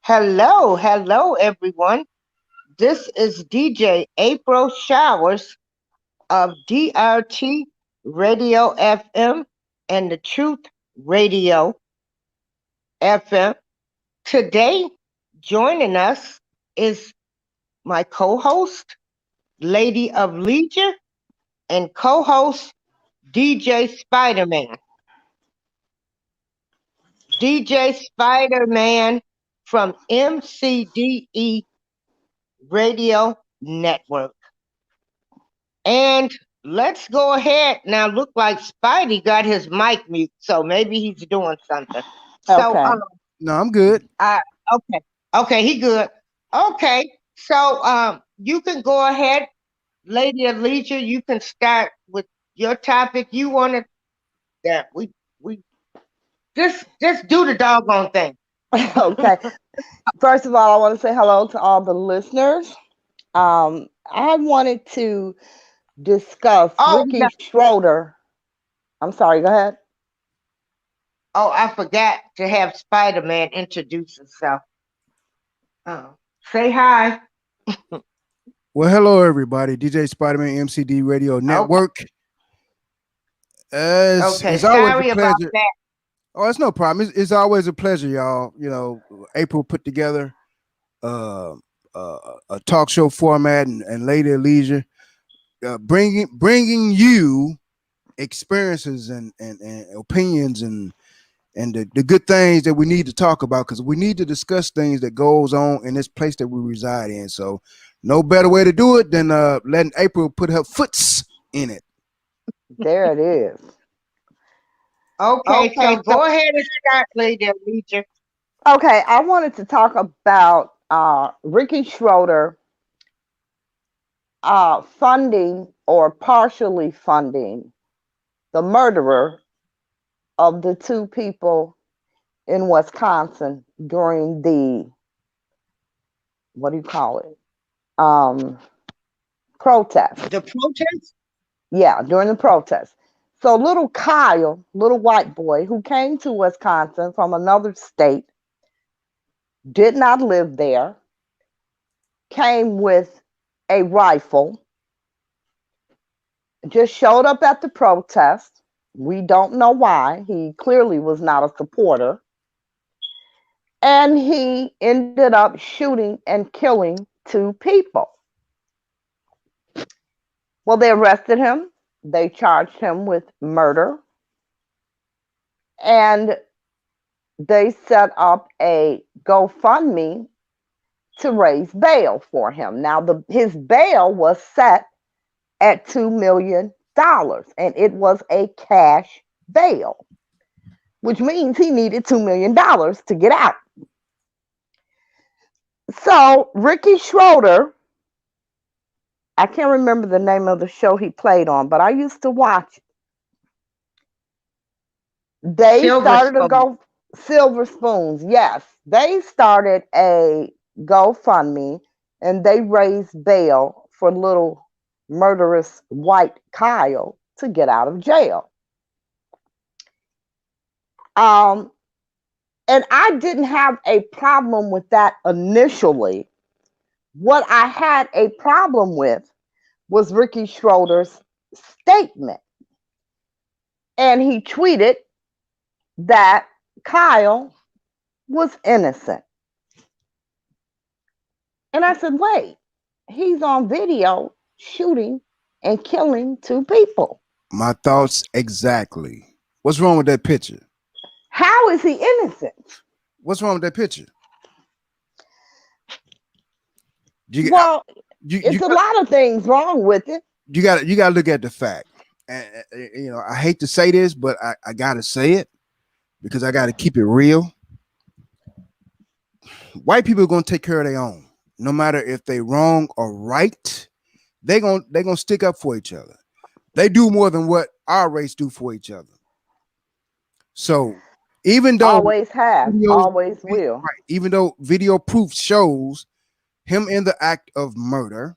Hello, everyone. This is DJ April Showers of DRT Radio FM and the Truth Radio FM. Today, joining us is my co-host, Lady of Leisure, and co-host DJ Spider-Man. DJ Spider-Man from MCDE Radio Network. And let's go ahead now. Look like Spidey got his mic mute, so maybe he's doing something. So, Okay. No, I'm good. Okay, he good. Okay, so you can go ahead, Lady of Leisure. You can start with your topic. You wanted that we just do the doggone thing. Okay. First of all, I want to say hello to all the listeners. I wanted to discuss Oh, Ricky Schroeder. I'm sorry, go ahead. Oh, I forgot to have Spider-Man introduce himself. Say hi. Well, hello everybody. DJ Spider-Man MCD Radio Network. Okay, It's always sorry a about pleasure. that. Oh, it's no problem. It's always a pleasure, y'all. You know, April put together a talk show format and Lady of Leisure, bringing you experiences and opinions and the good things that we need to talk about, because we need to discuss things that goes on in this place that we reside in. So no better way to do it than letting April put her foots in it. There it is. Okay, so go ahead and start, Lady of Leisure. Okay, I wanted to talk about Ricky Schroeder funding or partially funding the murderer of the two people in Wisconsin during the, what do you call it? Protest. The protest? Yeah, during the protest. So little Kyle, little white boy who came to Wisconsin from another state, did not live there, came with a rifle, just showed up at the protest. We don't know why. He clearly was not a supporter. And he ended up shooting and killing two people. Well, they arrested him. They charged him with murder. And they set up a GoFundMe to raise bail for him. Now, his bail was set at $2 million, and it was a cash bail, which means he needed $2 million to get out. So Ricky Schroeder, I can't remember the name of the show he played on, but I used to watch it. They started a Silver Spoons. Yes, they started a GoFundMe and they raised bail for little murderous white Kyle to get out of jail. And I didn't have a problem with that initially. What I had a problem with was Ricky Schroeder's statement. And he tweeted that Kyle was innocent. And I said, wait, he's on video shooting and killing two people. My thoughts exactly. What's wrong with that picture? How is he innocent? What's wrong with that picture? It's a lot of things wrong with it. You got to look at the fact. And you know, I hate to say this, but I gotta say it because I gotta keep it real. White people are gonna take care of their own, no matter if they wrong or right. They're gonna stick up for each other. They do more than what our race do for each other. So even though always have, always will. Right, even though video proof shows him in the act of murder,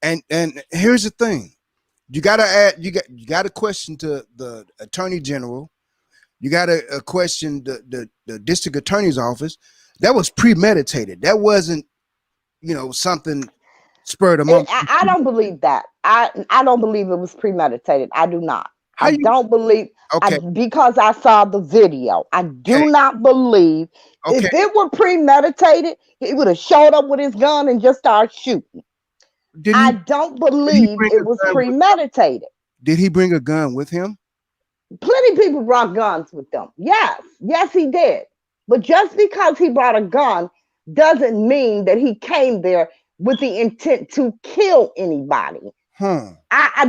and here's the thing: You gotta add. You got a question to the attorney general. You got a question the district attorney's office. That was premeditated. That wasn't something spurred a month. I don't believe that. I don't believe it was premeditated. I do not. How I you? don't believe. Okay. Because I saw the video. I Okay. do not believe Okay. if it were premeditated, he would have showed up with his gun and just started shooting. Did I he? don't Did he believe bring it a was gun? premeditated. Did he bring a gun with him? Plenty of people brought guns with them. Yes, he did. But just because he brought a gun doesn't mean that he came there with the intent to kill anybody. Huh.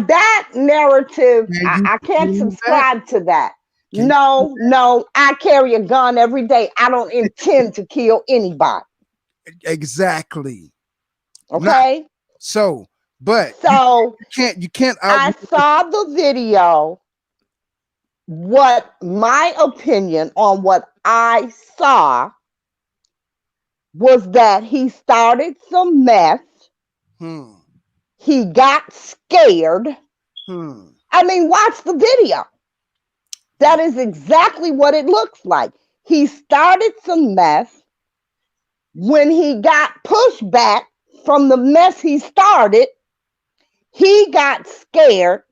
That narrative, Can you I can't prove that? subscribe to that. Can you prove No, I carry a gun every day. I don't intend to kill anybody. that? Exactly. Not Okay. so, but So you can't I argue. saw the video. What my opinion on what I saw was that he started some mess. Hmm. He got scared. Hmm. I mean, watch the video. That is exactly what it looks like. He started some mess. When he got pushed back from the mess he started, he got scared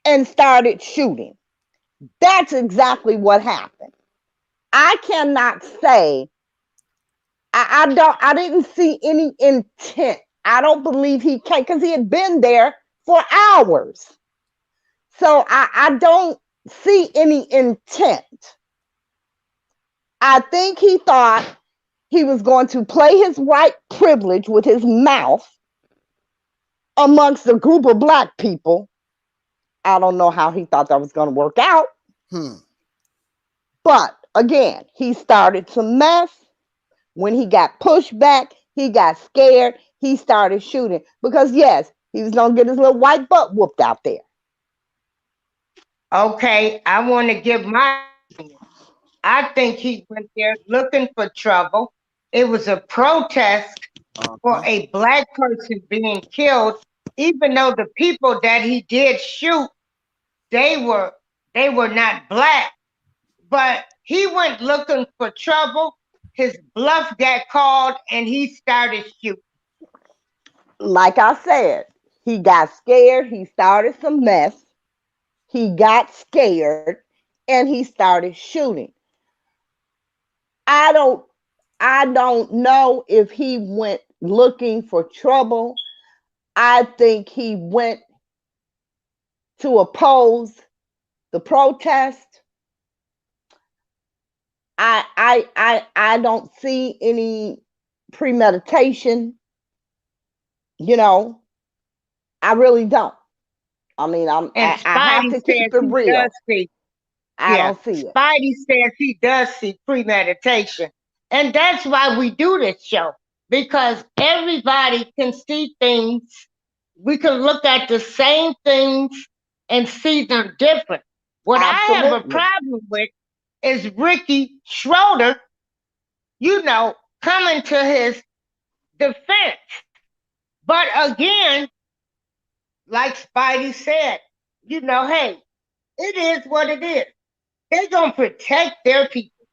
and started shooting. That's exactly what happened. I cannot say I didn't see any intent. I don't believe he came because he had been there for hours. So I don't see any intent. I think he thought he was going to play his white privilege with his mouth amongst a group of black people. I don't know how he thought that was going to work out. Hmm. But again, he started some mess. When he got pushed back, he got scared. He started shooting because, yes, he was going to get his little white butt whooped out there. Okay, I want to give my opinion. I think he went there looking for trouble. It was a protest for Uh-huh. a black person being killed, even though the people that he did shoot, they were they were not black. But he went looking for trouble. His bluff got called and he started shooting. Like I said, he got scared. He started some mess. He got scared and he started shooting. I don't I don't know if he went looking for trouble. I think he went to oppose the protest. I don't see any premeditation, you know. I really don't. I mean, And I have Spidey to says keep it he does real. see. I Yeah, don't see it. Spidey says he does see premeditation. And that's why we do this show, because everybody can see things. We can look at the same things and see them different. What I have a Absolutely. problem with is Ricky Schroeder, you know, coming to his defense. But again, like Spidey said, hey, it is what it is. They're going to protect their people.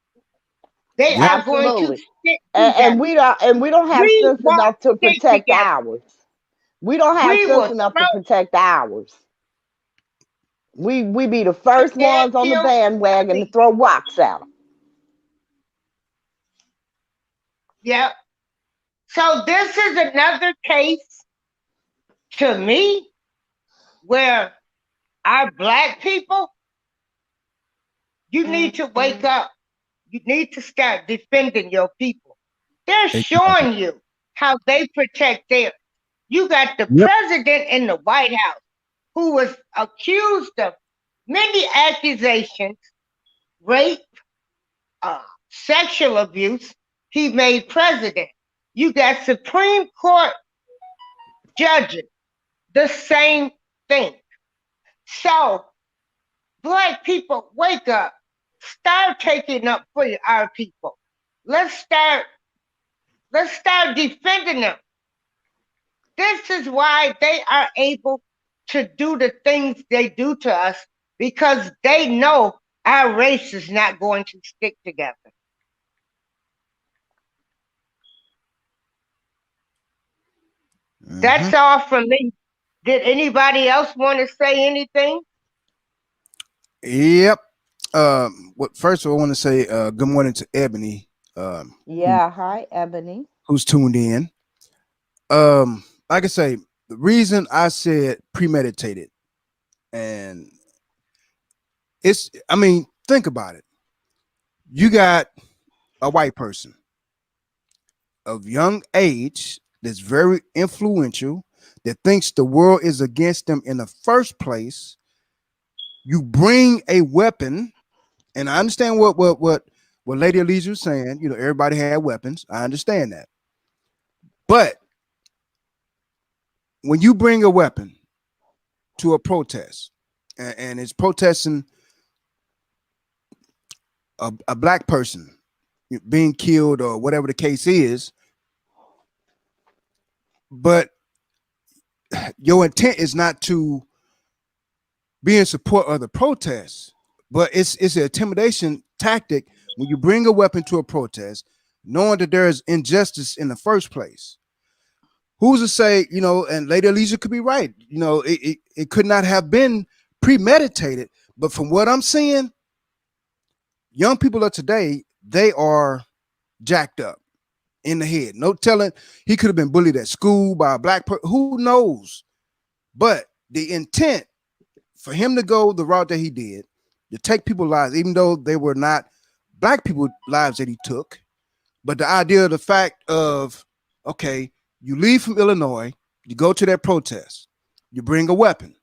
They Yep. are going to Absolutely. stick together. And we don't have We sense won't enough to stick protect together. ours. We don't have We sense will enough to throw protect ours. We be the first and ones on the kill bandwagon to Spidey. throw rocks at them. Yep. So this is another case to me where our black people, you need to wake up. You need to start defending your people. They're Exactly. showing you how they protect theirs. You got the Yep. president in the White House who was accused of many accusations, rape, sexual abuse. He made president. You got Supreme Court judges, the same thing. So, black people, wake up. Start taking up for our people. Let's start. Let's start defending them. This is why they are able to do the things they do to us because they know our race is not going to stick together. Mm-hmm. That's all from me. Did anybody else want to say anything? Yep. What first of all, I want to say good morning to Ebony, who Yeah, hi, Ebony. who's tuned in. Like I say, the reason I said premeditated, and it's, I mean, think about it. You got a white person of young age that's very influential that thinks the world is against them in the first place. You bring a weapon, and I understand what Lady Elise was saying. You know, everybody had weapons. I understand that, but when you bring a weapon to a protest, and it's protesting a black person being killed or whatever the case is, but your intent is not to be in support of the protest, but it's an intimidation tactic when you bring a weapon to a protest, knowing that there is injustice in the first place. Who's to say, you know, and Lady Alicia could be right, you know, it could not have been premeditated, but from what I'm seeing, young people of today, they are jacked up in the head. No telling, he could have been bullied at school by a black person. Who knows? But the intent for him to go the route that he did, to take people's lives, even though they were not black people lives that he took, but the idea of the fact of, okay, you leave from Illinois, you go to that protest, you bring a weapon.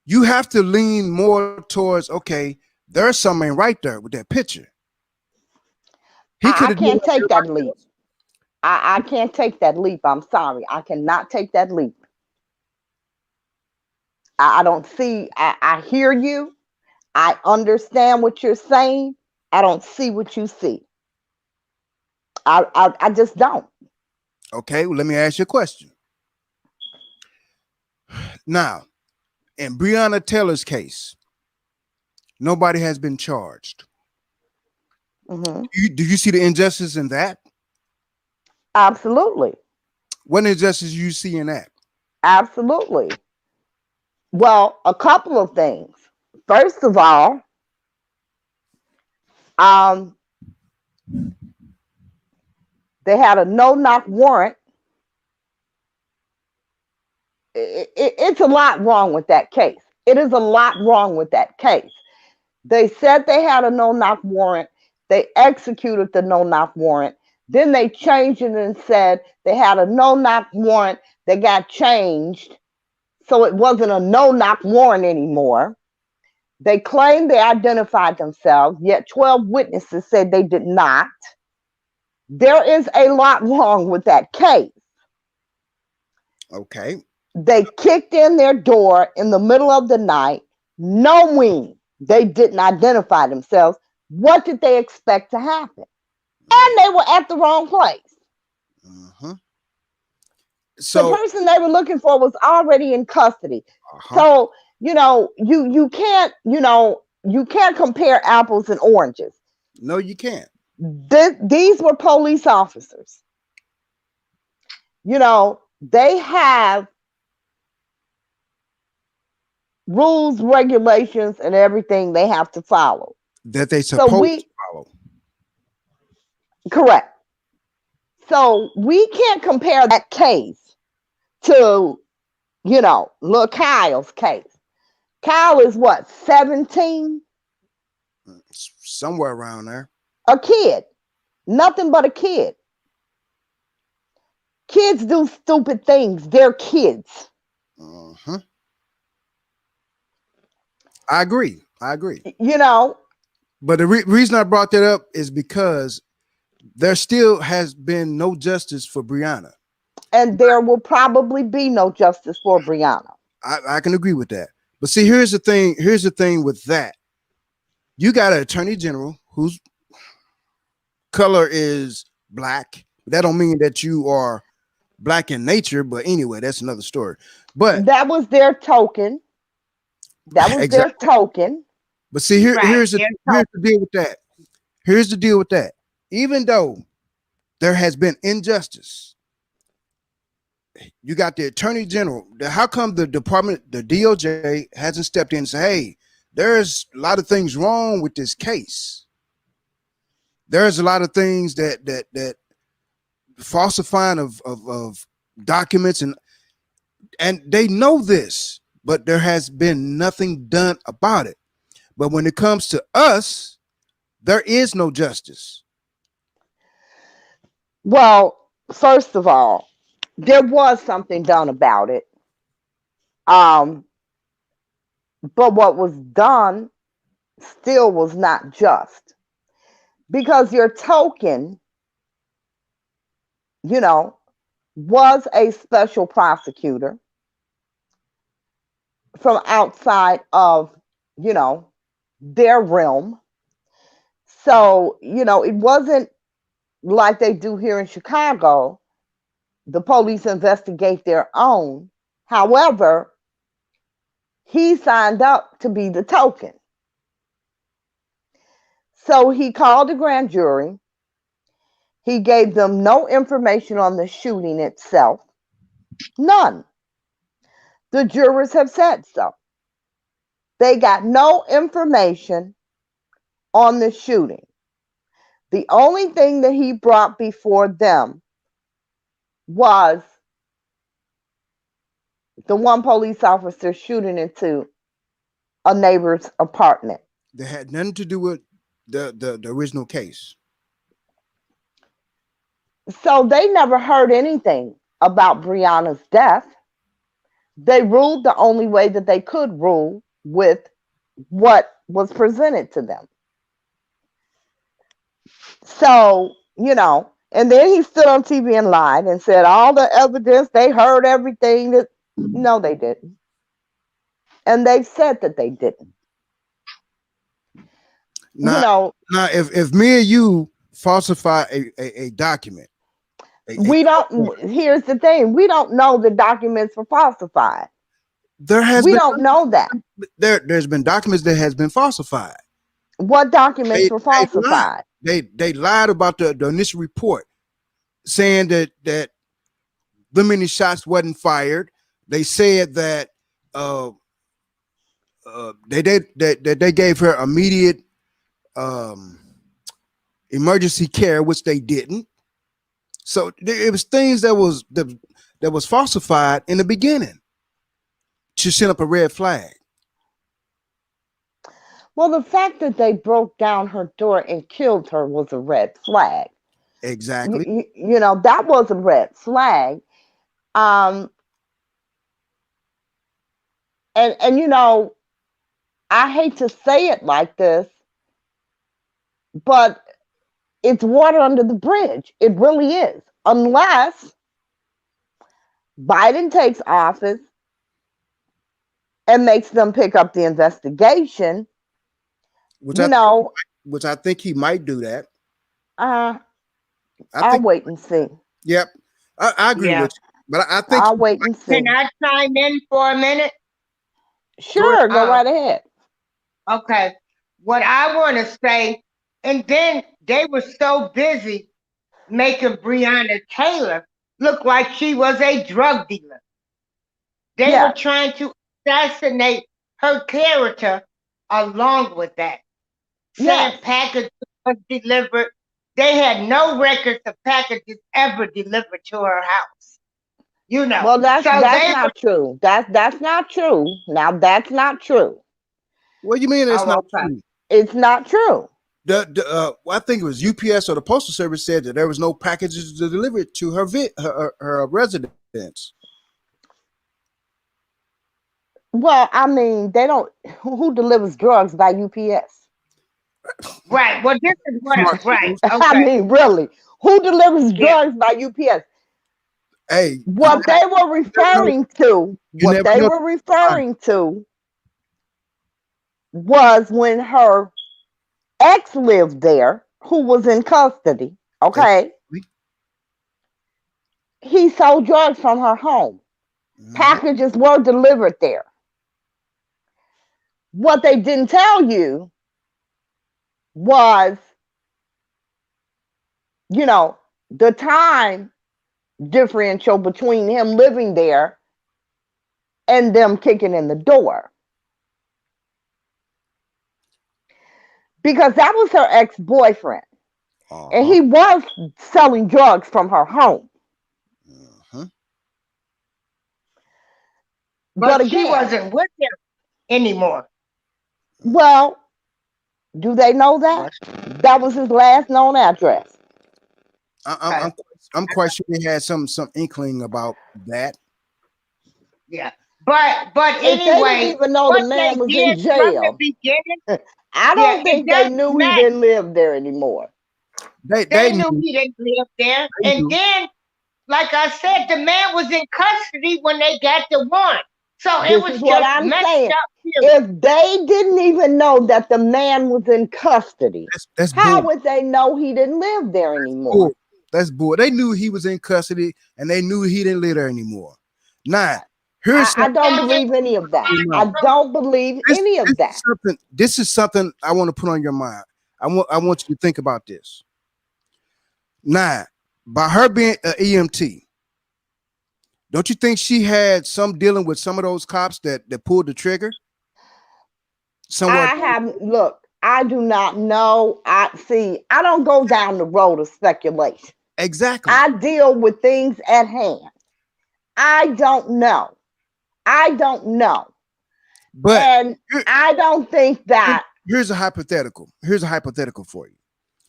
You have to lean more towards, okay, there's something right there with that picture. He could I have did can't take that leap. I can't take that leap. I'm sorry. I cannot take that leap. I don't see, I hear you. I understand what you're saying. I don't see what you see. I just don't. Okay, well, let me ask you a question. Now, in Breonna Taylor's case, nobody has been charged. Hmm. Do you see the injustice in that? Absolutely. What injustice you see in that? Absolutely. Well, a couple of things. First of all, um, they had a no knock warrant. It's a lot wrong with that case. It is a lot wrong with that case. They said they had a no knock warrant. They executed the no knock warrant. Then they changed it and said they had a no knock warrant that got changed. So it wasn't a no knock warrant anymore. They claimed they identified themselves, yet 12 witnesses said they did not. There is a lot wrong with that case. Okay. They kicked in their door in the middle of the night, knowing they didn't identify themselves. What did they expect to happen? And they were at the wrong place. Uh-huh. The So, person they were looking for was already in custody. uh-huh. So, you can't, you can't compare apples and oranges. No, you can't. These were police officers. They have rules, regulations, and everything they have to follow. That they So supposed to follow. correct. So we can't compare that case to, little Kyle's case. Kyle is what, 17? Somewhere around there. A kid. Nothing but a kid. Kids do stupid things. They're kids. Uh-huh. I agree. I agree. But the reason I brought that up is because there still has been no justice for Breonna. And there will probably be no justice for Breonna. I can agree with that. But see, here's the thing. Here's the thing with that. You got an attorney general whose color is black. That don't mean that you are black in nature. But anyway, that's another story. But That was their token. That was their exactly. token. But see, Right. They're here's the deal with that. Here's the deal with that. Even though there has been injustice, you got the attorney general. How come the department, the DOJ, hasn't stepped in and said, "Hey, there's a lot of things wrong with this case. There's a lot of things that falsifying of documents and they know this, but there has been nothing done about it. But when it comes to us, there is no justice." Well, first of all, there was something done about it. Um, but what was done still was not just because your token, you know, was a special prosecutor from outside of, you know, their realm. So, it wasn't like they do here in Chicago. The police investigate their own. However, he signed up to be the token. So he called the grand jury. He gave them no information on the shooting itself. None. The jurors have said so. They got no information on the shooting. The only thing that he brought before them was the one police officer shooting into a neighbor's apartment. That had nothing to do with the original case. So they never heard anything about Breonna's death. They ruled the only way that they could rule with what was presented to them. So, and then he stood on TV and lied and said all the evidence, they heard everything that, no, they didn't. And they said that they didn't. Now, if me and you falsify a document, we don't, here's the thing, we don't know the documents were falsified. We don't know that. There's been documents that has been falsified. What documents were falsified? They lied about the initial report, saying that the many shots wasn't fired. They said that they gave her immediate emergency care, which they didn't. So it was things that was falsified in the beginning to send up a red flag. Well, the fact that they broke down her door and killed her was a red flag. Exactly. That was a red flag. And I hate to say it like this, but it's water under the bridge. It really is. Unless Biden takes office and makes them pick up the investigation, which I think he might do that. I'll wait and see. Yep, I agree with you, but I think I'll wait and see. Can I chime in for a minute? Sure, go right ahead. Okay, what I want to say, and then they were so busy making Breonna Taylor look like she was a drug dealer. They were trying to assassinate her character along with that. Saying packages was delivered. They had no records of packages ever delivered to her house. Well, that's not true. That's not true. Now that's not true. What do you mean it's not true? It's not true. I think it was UPS or the Postal Service said that there was no packages delivered to her residence. Well, I mean, they don't. Who delivers drugs by UPS? Right. Well, this is what I'm right. Okay. I mean, really, who delivers drugs by UPS? Hey, what they were referring to was when her ex lived there, who was in custody. Okay, he sold drugs from her home. Mhm. Packages were delivered there. What they didn't tell you was, you know, the time differential between him living there and them kicking in the door. Because that was her ex-boyfriend. And Uh-huh. he was selling drugs from her home. Uh-huh. But But she again, wasn't with him anymore. well, do they know that? Was That was his last known address. I, I'm okay. I'm I'm quite sure they had some inkling about that. Yeah. But If they didn't anyway, even know the what they man was in did from the jail, beginning, I yeah, don't it think they doesn't knew he matter. didn't live there anymore. They They knew knew. he didn't live there. They And knew. then, like I said, the man was in custody when they got the warrant. So it This was is what just I'm messed saying. up, period. If they didn't even know that the man was in custody, That's how bull. would they know he didn't live there anymore? Bull. That's bull. They knew he was in custody and they knew he didn't live there anymore. Now, here's I something. don't And then believe any of that. I No, don't believe this any this of is that. something. This is something I want to put on your mind. I want you to think about this. Now, by her being an EMT, don't you think she had some dealing with some of those cops that pulled the trigger somewhere? I have look, I do not know. I don't go down the road of speculation. Exactly. I deal with things at hand. I don't know. I don't know. But And here- I don't think that here's a hypothetical. Here's a hypothetical for you.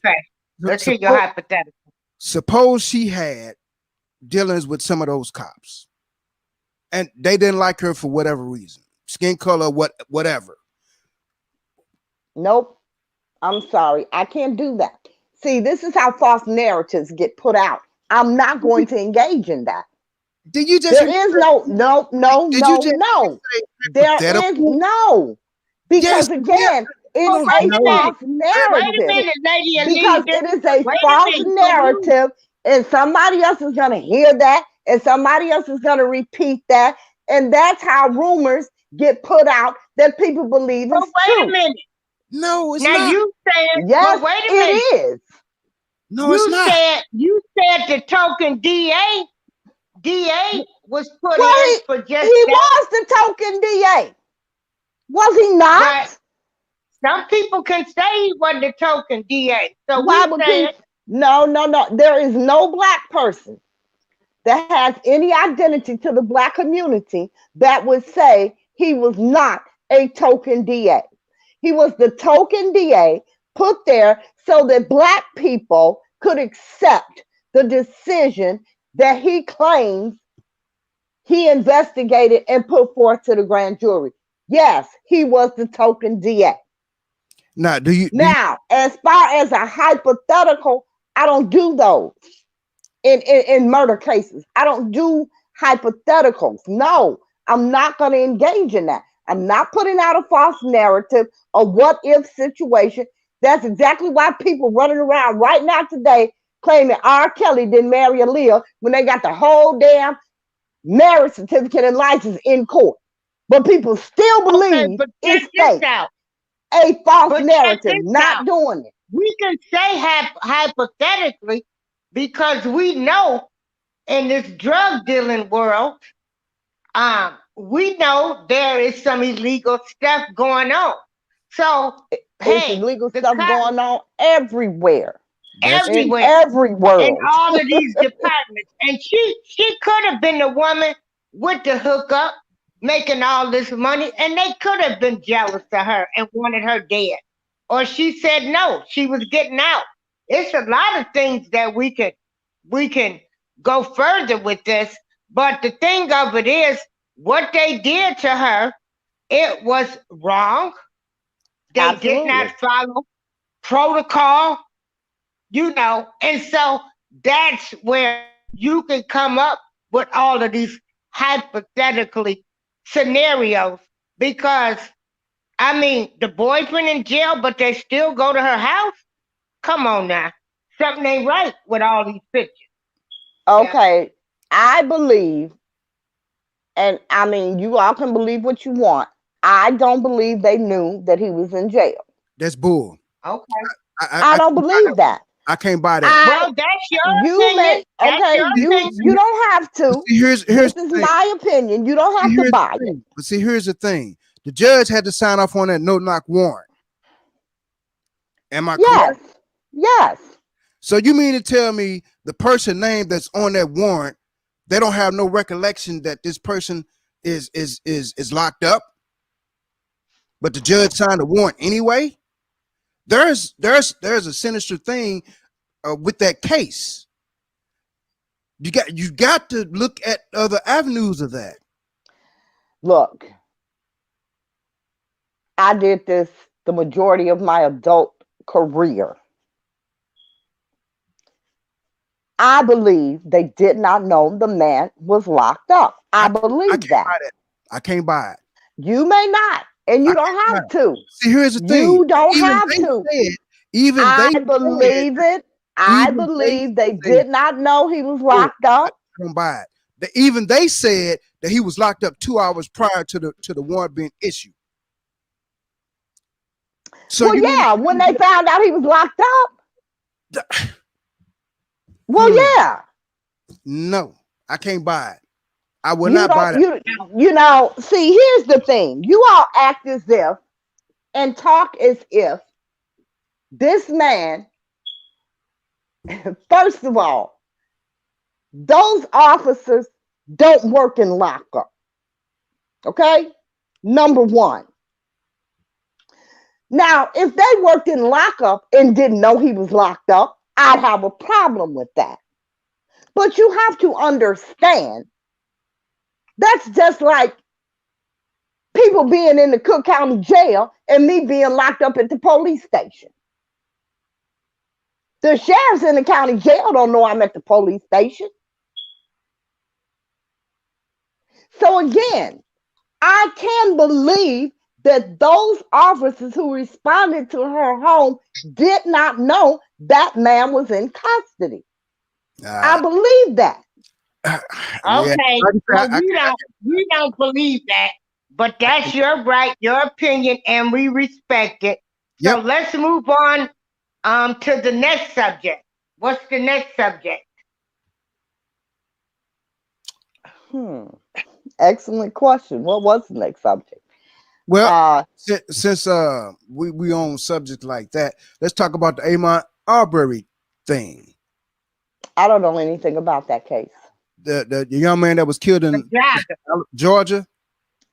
okay, let's hear your Suppose, hypothetical. suppose she had dealings with some of those cops, and they didn't like her for whatever reason, skin color, whatever. nope, I'm sorry. I can't do that. See, this is how false narratives get put out. I'm not going to engage in that. Did you just There is no, no, no, did you no, just no. say There is hypothetical? no. Yes, Because yeah. again, it's Well, No, a wait a no. minute. false Wait a narrative. minute, Lady Because Elisa. it is a Wait a false minute. So you, narrative, and somebody else is going to hear that, and somebody else is going to repeat that. And that's how rumors get put out that people believe but is wait a true. minute. No, it's Now not. you said, Yes, but wait a minute. it is. No, it's not. You said the token DA was put Well, in for he just that. was the token DA. Was he But not? some people can say he wasn't the token DA. So Why we would saying, people? No, no, no. There is no black person that has any identity to the black community that would say he was not a token DA. He was the token DA put there so that black people could accept the decision that he claims he investigated and put forth to the grand jury. Yes, he was the token DA. Now, do you Now, as far as a hypothetical, I don't do those in murder cases. I don't do hypotheticals. No, I'm not going to engage in that. I'm not putting out a false narrative, a what if situation. That's exactly why people running around right now today claiming R. Kelly didn't marry Aaliyah when they got the whole damn marriage certificate and license in court. But people still okay, believe but check it's this fake. out. A false But check narrative, this not out. doing it. We can say hypothetically because we know in this drug dealing world, we know there is some illegal stuff going on. So, It's hey, illegal the stuff cops going on everywhere, that's in everywhere every in world. all of these departments, and she could have been the woman with the hookup, making all this money, and they could have been jealous of her and wanted her dead, or she said no, she was getting out. It's a lot of things that we can go further with this, but the thing of it is, what they did to her, it was wrong. They did not Absolutely. follow protocol, and so that's where you can come up with all of these hypothetically scenarios because I mean the boyfriend in jail, but they still go to her house. Come on now, something ain't right with all these pictures. Yeah, Okay. I believe, and I mean, you all can believe what you want. I don't believe they knew that he was in jail. That's bull. Okay. I I don't can't buy that believe one. that. I can't buy that. I Well, that's your you opinion. may That's okay, your See, you opinion. you don't have to. see, here's This the is thing. my opinion. You don't See, have to here's the buy it. thing. But see, here's the thing. The judge had to sign off on that no knock warrant. Am I Yes. correct? Yes. So you mean to tell me the person name that's on that warrant, they don't have no recollection that this person is locked up, but the judge signed a warrant anyway? There's a sinister thing with that case. You got to look at other avenues of that. Look, I did this the majority of my adult career. I believe they did not know the man was locked up. I I believe can't that. buy that. I can't buy it. You may not, and I you can't don't buy have it. to. See, here's the thing. You don't Even have they to. said, even they I said, believe it. I even they believe they say, did not know he was oh, locked I up. don't buy it. Even they said that he was locked up 2 hours prior to the warrant being issued. So Well, you mean yeah, when they found out he was locked up. Well, hmm, yeah. no, I can't buy it. I will You not don't buy that. you know, see, here's the thing. You all act as if and talk as if this man, first of all, those officers don't work in lockup. Okay? Number one. Now, if they worked in lockup and didn't know he was locked up, I'd have a problem with that. But you have to understand that's just like people being in the Cook County jail and me being locked up at the police station. The sheriffs in the county jail don't know I'm at the police station. So again, I can believe that those officers who responded to her home did not know that man was in custody. I Uh, believe that. yeah, Okay. like I Well, said, we don't believe that, but that's your right, your opinion, and we respect it. So yep. let's move on to the next subject. What's the next subject? Hmm. Excellent question. What was the next subject? Well, Uh, since we on subject like that, let's talk about the Amon Arbery thing. I don't know anything about that case. The young man that was killed The in jogger. Georgia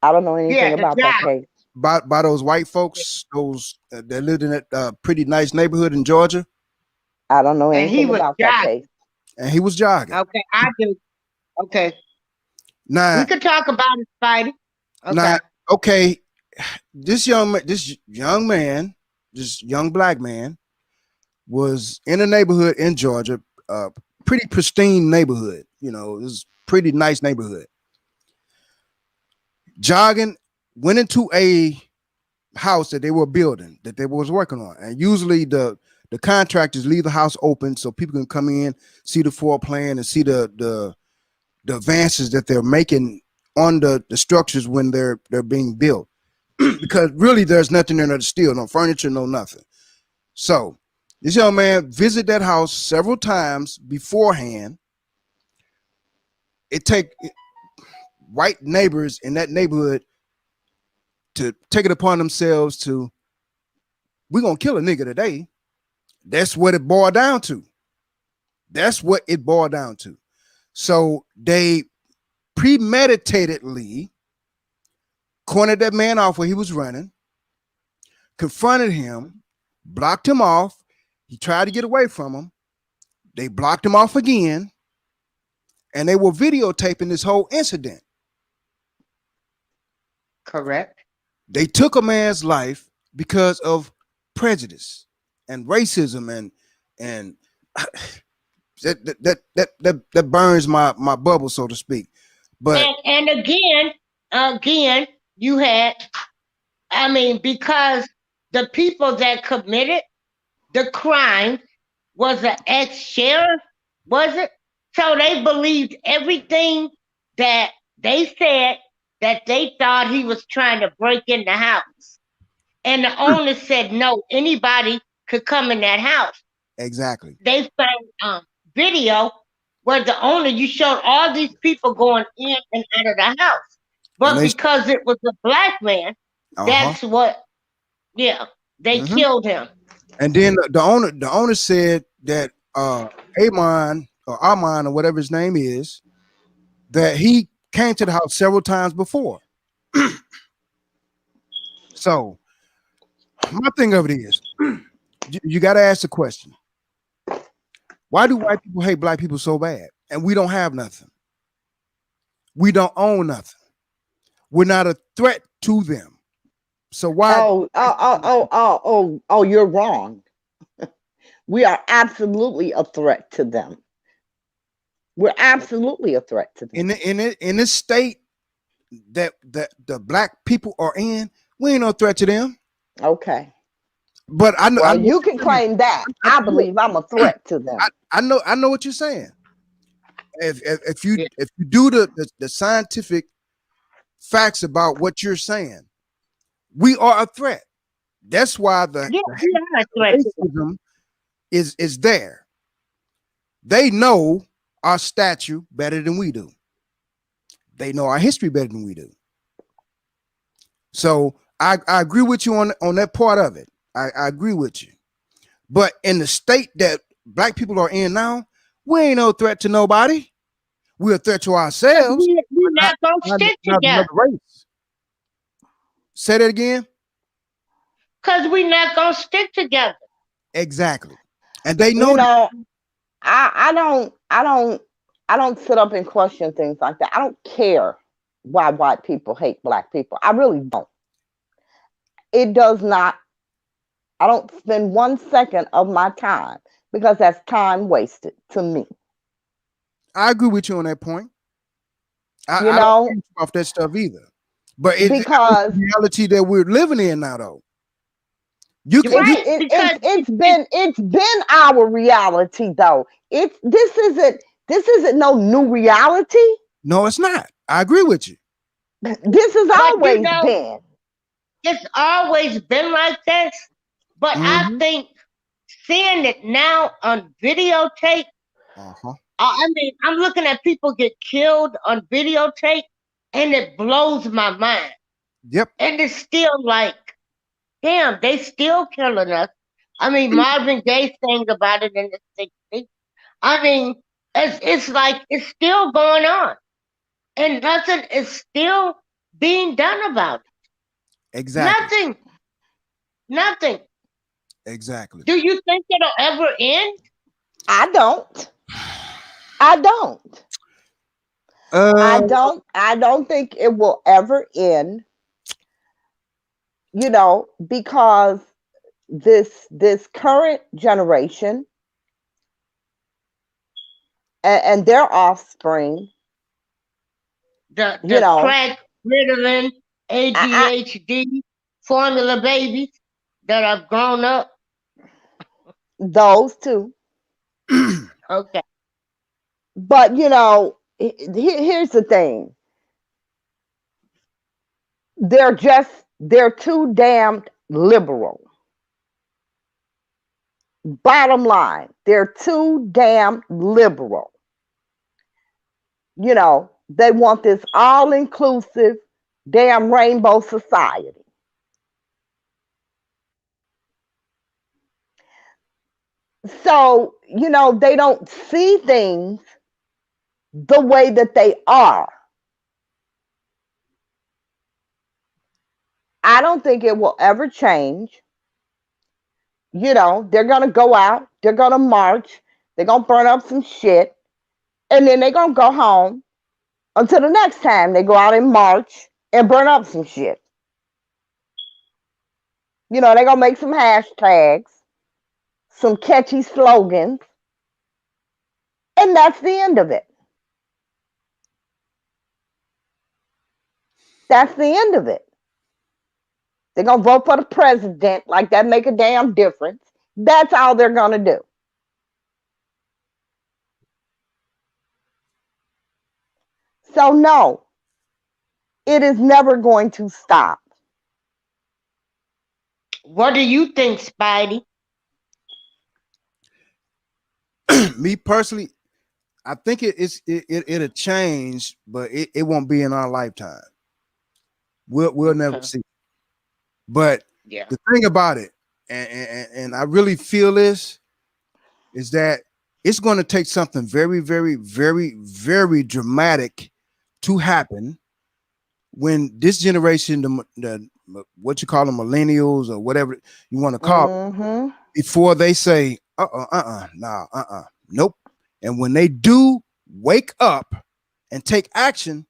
I don't know anything Yeah, the about that jogger. case. by those white folks, those that lived in that pretty nice neighborhood in Georgia, I don't know And he anything was about that jogging. case. and he was jogging. Okay, I do. Okay. We Now, could talk about it, Spidey. now, Okay. okay, this young man, this young black man, was in a neighborhood in Georgia, pretty pristine neighborhood. You know, this is pretty nice neighborhood. Jogging, went into a house that they were building, that they was working on, and usually the contractors leave the house open so people can come in, see the floor plan, and see the advances that they're making on the structures when they're being built. Because really, there's nothing in there to steal, no furniture, no nothing. So this young man visited that house several times beforehand. It take white neighbors in that neighborhood to take it upon themselves to, we're gonna kill a nigga today. That's what it boiled down to. That's what it boiled down to. So they premeditatedly cornered that man off where he was running, confronted him, blocked him off. He tried to get away from him. They blocked him off again, and they were videotaping this whole incident. Correct. They took a man's life because of prejudice and racism and that burns my bubble, so to speak. But And again, you had, I mean, because the people that committed the crime was an ex-sheriff, was it? So they believed everything that they said, that they thought he was trying to break in the house. And the owner said no, anybody could come in that house. Exactly. They found video where the owner, you showed all these people going in and out of the house. And But they, because it was a black man, uh-huh. that's what, yeah, they Hmm. killed him. And then the owner said that Amon or Armon or whatever his name is, that he came to the house several times before. So my thing of it is, you got to ask the question: why do white people hate black people so bad? And we don't have nothing. We don't own nothing. We're not a threat to them. So why? Oh, you're wrong. We are absolutely a threat to them. We're absolutely a threat to them. In this state that the black people are in, we ain't no threat to them. Okay. But I know, Well, you can claim that. I believe I'm a threat to them. I know what you're saying. If you Yeah. if you do the scientific facts about what you're saying, we are a threat. That's why the Yeah, we are a threat to them. racism is there. They know our statue better than we do. They know our history better than we do. So I agree with you on that part of it. I agree with you. But in the state that black people are in now, we ain't no threat to nobody. We're a threat to ourselves, We're but not going to stick not together. another race. Say that again. Because we're not going to stick together. Exactly. And they You know that. know, I don't sit up and question things like that. I don't care why white people hate black people. I really don't. It does not. I don't spend 1 second of my time because that's time wasted to me. I agree with you on that point. You I don't know, think off that stuff either. But it's because the reality that we're living in now, though. You You're can, right. Because it's been our reality though. It's this isn't no new reality. no, it's not. I agree with you. This has but always been. it's always been like this. But I Hmm. think seeing it now on videotape, Uh-huh. I mean, I'm looking at people get killed on videotape, and it blows my mind. Yep. And it's still like, damn, they still killing us. I mean, Marvin Gaye sang about it in the '60s. I mean, it's like it's still going on, and nothing is still being done about it. Exactly. Nothing, nothing. Exactly. Do you think it'll ever end? I don't. I don't. Uh, I don't think it will ever end, because this current generation and their offspring, you The know, crack, Ritalin, I ADHD, formula babies that have grown up. those two. Okay, But here's the thing. They're too damned liberal. Bottom line, they're too damn liberal. They want this all inclusive damn rainbow society. So, they don't see things the way that they are. I don't think it will ever change. They're going to go out, they're going to march, they're going to burn up some shit, and then they're going to go home until the next time they go out and march and burn up some shit. They're going to make some hashtags, some catchy slogans, and that's the end of it. That's the end of it. They're going to vote for the president like that make a damn difference. That's all they're going to do. So no, it is never going to stop. What do you think, Spidey? Me personally, I think it'll change, but it won't be in our lifetime. We'll never Okay. see. But Yeah. the thing about it, and I really feel this, is that it's going to take something very, very, very, very dramatic to happen when this generation, the what you call them, millennials or whatever you want to call it, Mm-hmm. before they say, nah, nope. And when they do wake up and take action,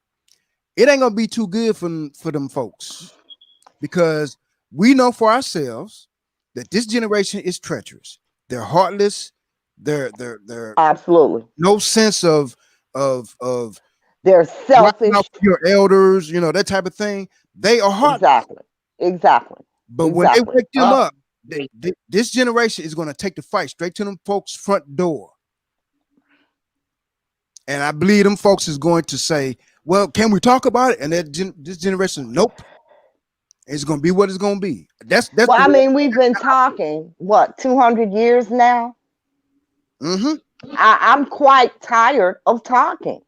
it ain't gonna be too good for them folks, because we know for ourselves that this generation is treacherous. They're heartless. They're Absolutely. no sense of They're watching out selfish. for your elders, that type of thing. They are heartless. Exactly. Exactly. But when they Exactly. wake them Oh, up, this generation is going to take the fight straight to them folks' front door. And I believe them folks is going to say, well, can we talk about it? And this generation, nope. It's going to be what it's going to be. That's Well, the I way. mean, we've been talking, what, 200 years now? Mm-hmm. I'm quite tired of talking.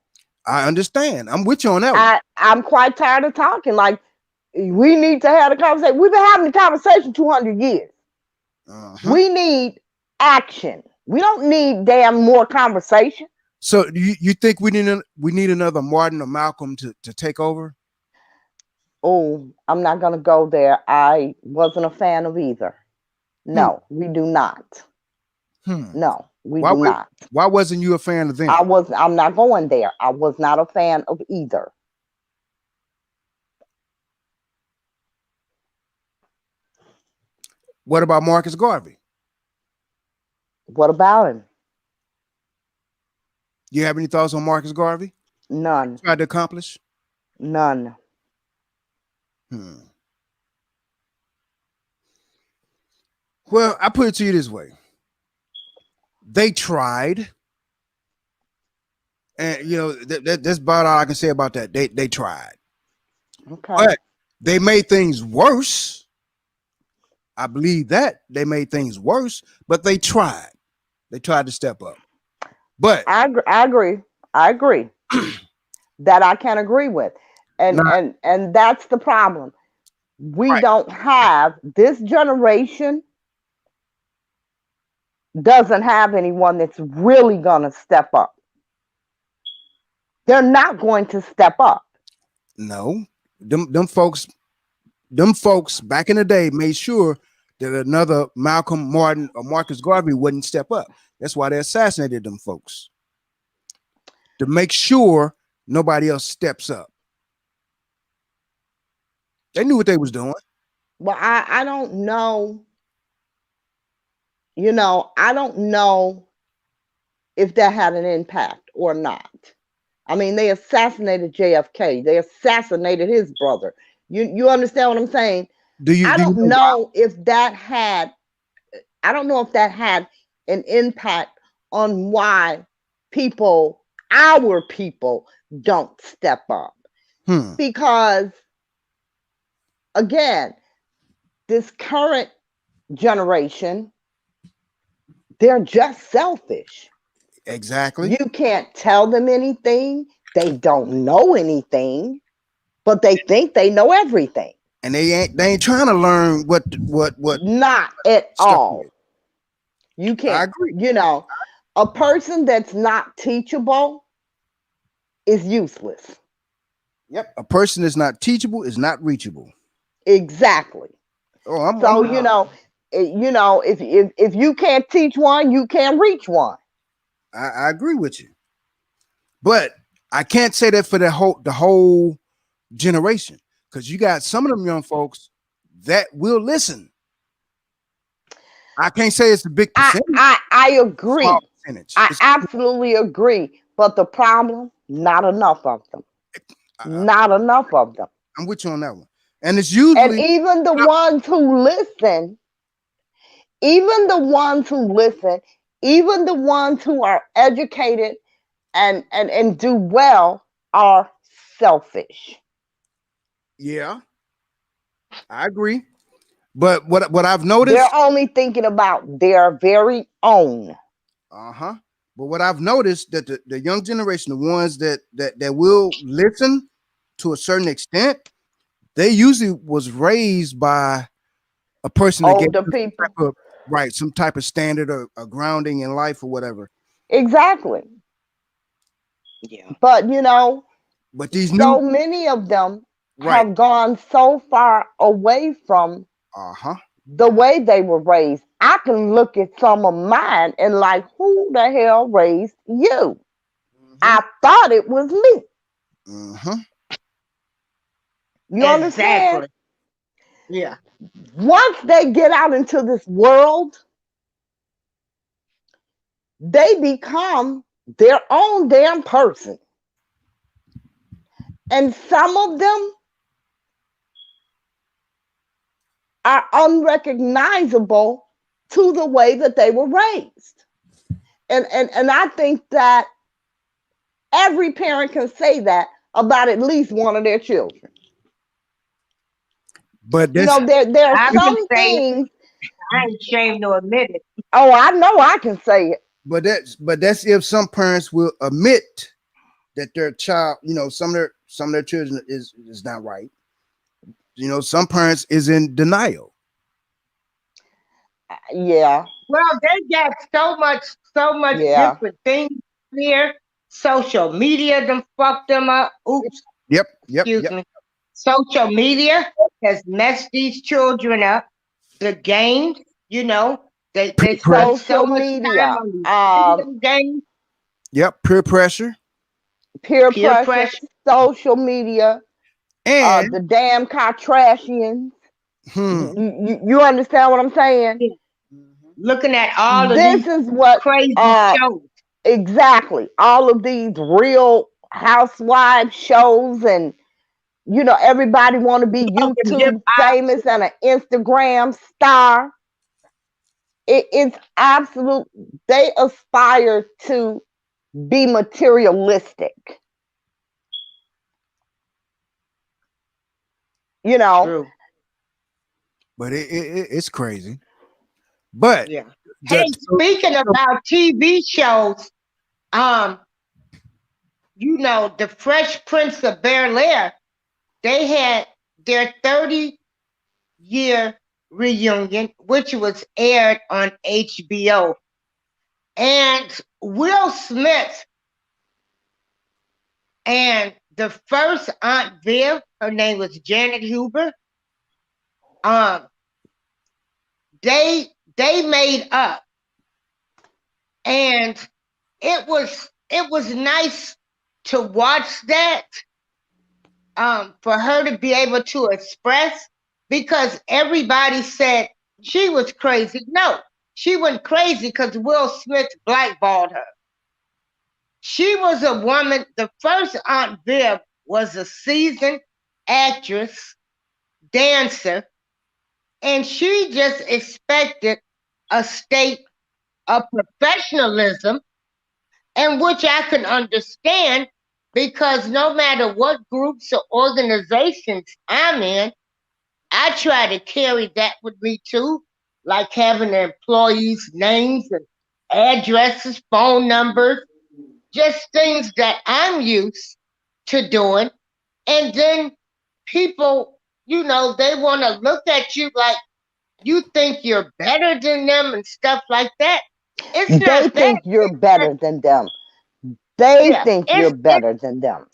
I understand. I'm with you on that one. I'm quite tired of talking. Like, we need to have a conversation. We've been having the conversation 200 years. Uh-huh. We need action. We don't need damn more conversation. So you think we need another Martin or Malcolm to take over? Oh, I'm not going to go there. I wasn't a fan of either. Hmm. No, we do not. Hmm. No, we Why do not. why wasn't you a fan of them? I'm not going there. I was not a fan of either. What about Marcus Garvey? What about him? You have any thoughts on Marcus Garvey? None. Tried to accomplish? None. Hmm. Well, I put it to you this way. They tried, and that's about all I can say about that. They tried, Okay. but they made things worse. I believe that they made things worse, but they tried. They tried to step up. But I agree. I agree. That I can agree with. And not and and that's the problem. We right. don't have this generation doesn't have anyone that's really going to step up. They're not going to step up. No, them folks back in the day made sure that another Malcolm Martin or Marcus Garvey wouldn't step up. That's why they assassinated them folks, to make sure nobody else steps up. They knew what they was doing. Well, I don't know. I don't know if that had an impact or not. I mean, they assassinated JFK. They assassinated his brother. You understand what I'm saying? Do you I do you don't know why? know if that had I don't know if that had an impact on why our people don't step up. Hmm. Because again, this current generation, they're just selfish. Exactly. You can't tell them anything. They don't know anything, but they think they know everything. And they ain't trying to learn what Not at stuff is. all. You I can't, agree. a person that's not teachable is useless. Yep. A person that's not teachable is not reachable. Exactly. Oh, I'm So, with you. if you can't teach one, you can't reach one. I agree with you. But I can't say that for the whole generation, because you got some of them young folks that will listen. I can't say it's a big percentage, I small agree. percentage. I It's absolutely agree. But the problem, not enough of them. I, Not enough of them. I'm with you on that one. And it's And usually even the ones who listen, even the ones who are educated and do well are selfish. Yeah, I agree. But what I've They're noticed, only thinking about their very own. uh-huh. But what I've noticed that the young generation, the ones that will listen to a certain extent, they usually was raised by a person that gave Older them some people. type of right, some type of standard or a grounding in life or whatever. Exactly. Yeah. But But these so new many of them right, have gone so far away from uh-huh. the way they were raised. I can look at some of mine and like, who the hell raised you? Mm-hmm. I thought it was me. Mm-hmm. You understand? Exactly. Yeah. Once they get out into this world, they become their own damn person. And some of them are unrecognizable to the way that they were raised. And I think that every parent can say that about at least one of their children. But that's There are I can some say it. things. I ain't ashamed to admit it. Oh, I know I can say it. but that's if some parents will admit that their child, some of their children is not right. Some parents is in denial. Yeah, Well, they got so much yeah. different things here. Social media done fucked them up. Oops, Yep, yep, excuse yep. me. Social media has messed these children up. The games, Peer they pressure. spend so Social much time media, on these video games. Yep, peer pressure. peer Peer pressure, pressure. social media, And the damn Kardashians. hmm, You understand what I'm saying? Yeah. Looking at all of This these is what crazy shows. exactly all of these real housewives shows, and everybody want to be Talking hip YouTube hop. famous and an Instagram star. It's absolute. They aspire to be materialistic. You know, True. but it's crazy. But Yeah. Hey, the so, speaking so- about TV shows, um, the Fresh Prince of Bel Air, they had their 30-year reunion, which was aired on HBO. And Will Smith and the first Aunt Viv, her name was Janet Huber, um, they made up. And it was nice to watch that, for her to be able to express, because everybody said she was crazy. No, she went crazy because Will Smith blackballed her. She was a woman. The first Aunt Viv was a seasoned actress, dancer, and she just expected a state of professionalism, and which I can understand, because no matter what groups or organizations I'm in, I try to carry that with me too, like having the employees' names and addresses, phone numbers, just things that I'm used to doing. And then people, they want to look at you like you think you're better than them and stuff like that. It's they not that. think you're It's just, better than them. They yeah, think you're it's better than them.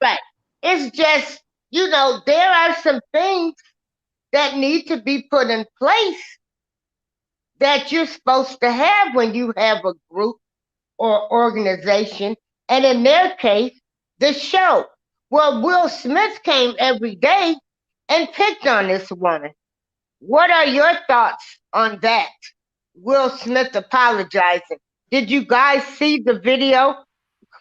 right. It's just, there are some things that need to be put in place that you're supposed to have when you have a group or organization. And in their case, the show. Well, Will Smith came every day and picked on this woman. What are your thoughts on that? Will Smith apologizing. Did you guys see the video?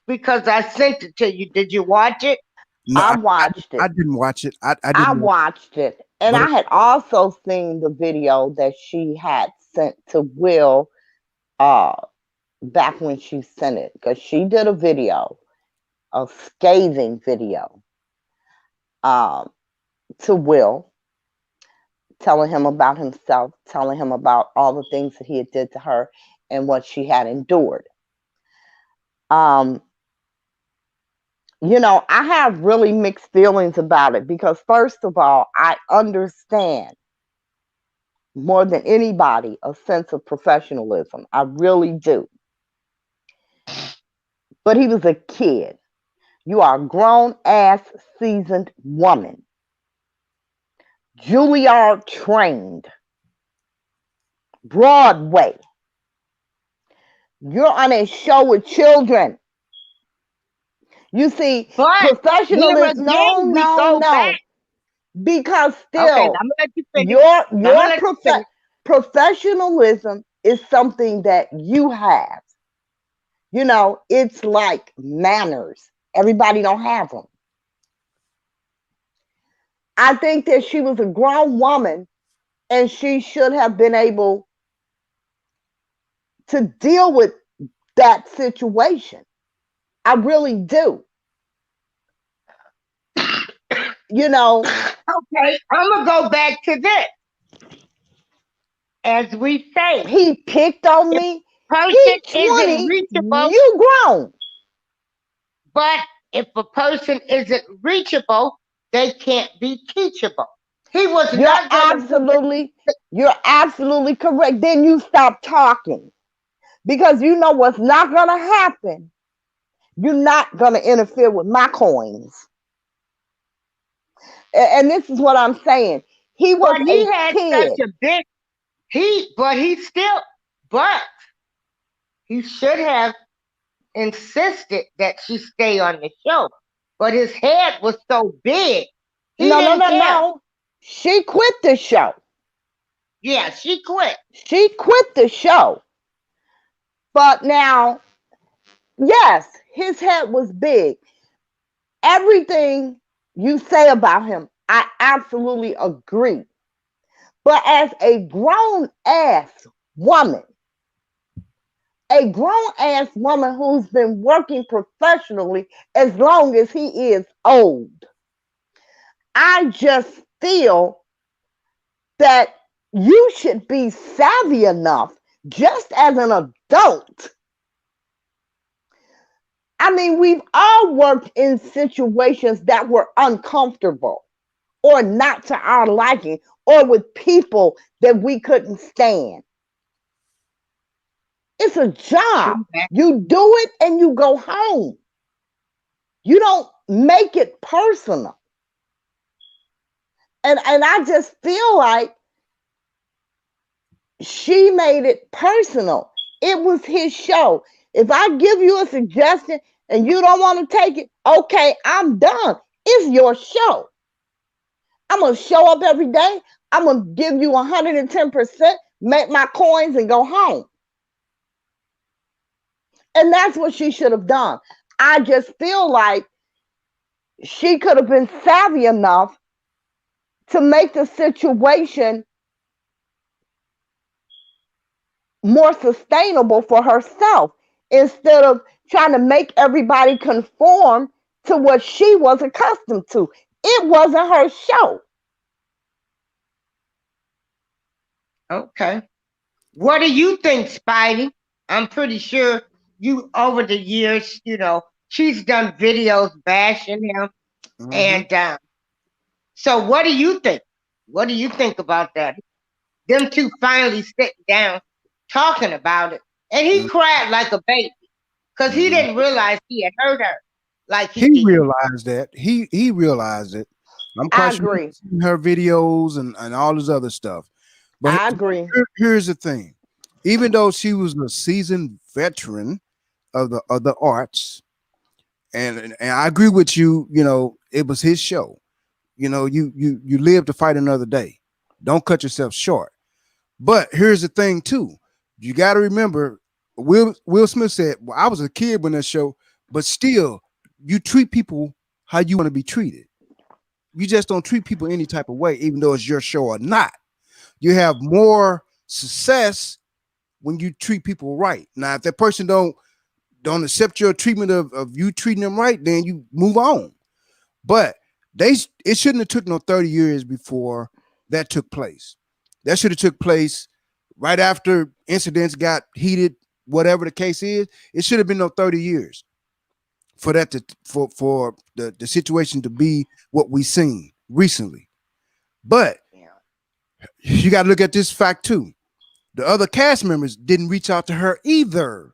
Because I sent it to you. Did you watch it? no, I I watched I it. didn't watch it. I I didn't watch it. watched it. And But I had also seen the video that she had sent to Will uh back when she sent it, because she did a video a scathing video um, to Will, telling him about himself, telling him about all the things that he had did to her and what she had endured. Um, I have really mixed feelings about it because, first of all, I understand more than anybody a sense of professionalism. I really do. But he was a kid. You are a grown ass seasoned woman. Juilliard trained. Broadway. You're on a show with children. You see, But here professionalism, no, again, we no, go back. no. Because Okay, still, I'm gonna let you finish. your I'm gonna your let you finish. professionalism is something that you have. It's like manners. Everybody don't have them. I think that she was a grown woman and she should have been able to deal with that situation. I really do. You know, Okay, I'm gonna go back to this. As we say, he picked on if me. person He isn't 20, reachable, you grown. but if a person isn't reachable, they can't be teachable. He was You're not gonna do absolutely, it. you're absolutely correct. Then you stop talking because you know what's not going to happen. You're not going to interfere with my coins. And this is what I'm saying. He was But he a had such kid. a big but he still but he should have insisted that she stay on the show. But his head was so big, he No, no, didn't no, care. no. She quit the show. Yeah, she quit. She quit the show. But now, yes, his head was big. Everything you say about him, I absolutely agree. But as a grown ass woman, a grown ass woman who's been working professionally as long as he is old, I just feel that you should be savvy enough just as an adult. I mean, we've all worked in situations that were uncomfortable or not to our liking or with people that we couldn't stand. It's a job. True that. You do it and you go home. You don't make it personal. And I just feel like she made it personal. It was his show. If I give you a suggestion and you don't want to take it, okay, I'm done. It's your show. I'm going to show up every day. I'm going to give you 110%, make my coins, and go home. And that's what she should have done. I just feel like she could have been savvy enough to make the situation more sustainable for herself instead of trying to make everybody conform to what she was accustomed to. It wasn't her show. Okay. What do you think, Spidey? I'm pretty sure you over the years, she's done videos bashing him. Mhm. And so what do you think? What do you think about that? Them two finally sitting down talking about it. And he Mhm. cried like a baby because he Mhm. didn't realize he had hurt her like he He did. realized that. He realized it. I'm I quite sure agree. he's seen her videos and all this other stuff. But I agree. here's the thing. Even though she was a seasoned veteran of the arts, and I agree with you, it was his show. You live to fight another day. Don't cut yourself short. But here's the thing too. You got to remember, Will Smith said, "Well, I was a kid when that show, but still, you treat people how you want to be treated. You just don't treat people any type of way, even though it's your show or not. You have more success when you treat people right. Now, if that person don't accept your treatment of you treating them right, then you move on. But it shouldn't have took no 30 years before that took place. That should have took place right after incidents got heated, whatever the case is. It should have been no 30 years for that to for the situation to be what we seen recently. But you got to look at this fact too. The other cast members didn't reach out to her either.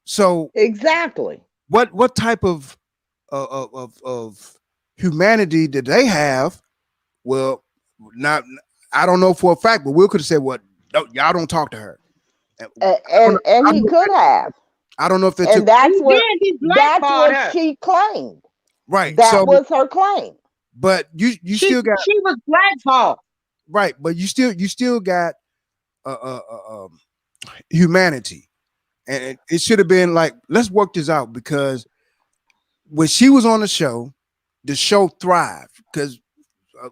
So Exactly. what type of humanity did they have? Well, not I don't know for a fact, but Will could have said, "What? No, y'all don't talk to her." And he could have. I don't know if they And took that's what He blackballed her. she claimed. right. That So, was her claim. but you still got She was blackballed. right, but you still got humanity, and it should have been like, let's work this out, because when she was on the show thrived because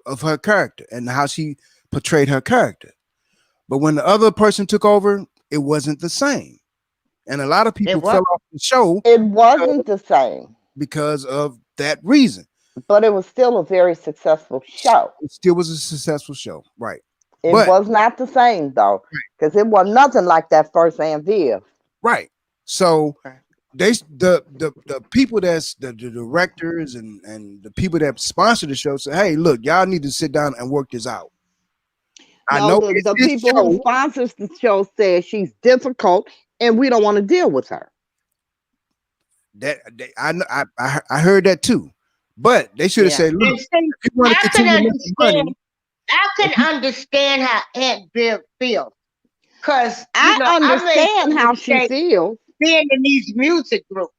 of her character and how she portrayed her character. But when the other person took over, it wasn't the same. And a lot of people fell off the show. It wasn't the same. Because of that reason. But it was still a very successful show. It still was a successful show. Right. It was not the same though. Because it was nothing like that first Aunt Viv. Right. So the people that's the directors and the people that sponsor the show say, hey, look, y'all need to sit down and work this out. I know the people who sponsors the show said she's difficult and we don't want to deal with her. I heard that too, but they should have said, look, if you want to continue making money. I can understand how Aunt Viv feels, because I understand how she feels being in these music groups.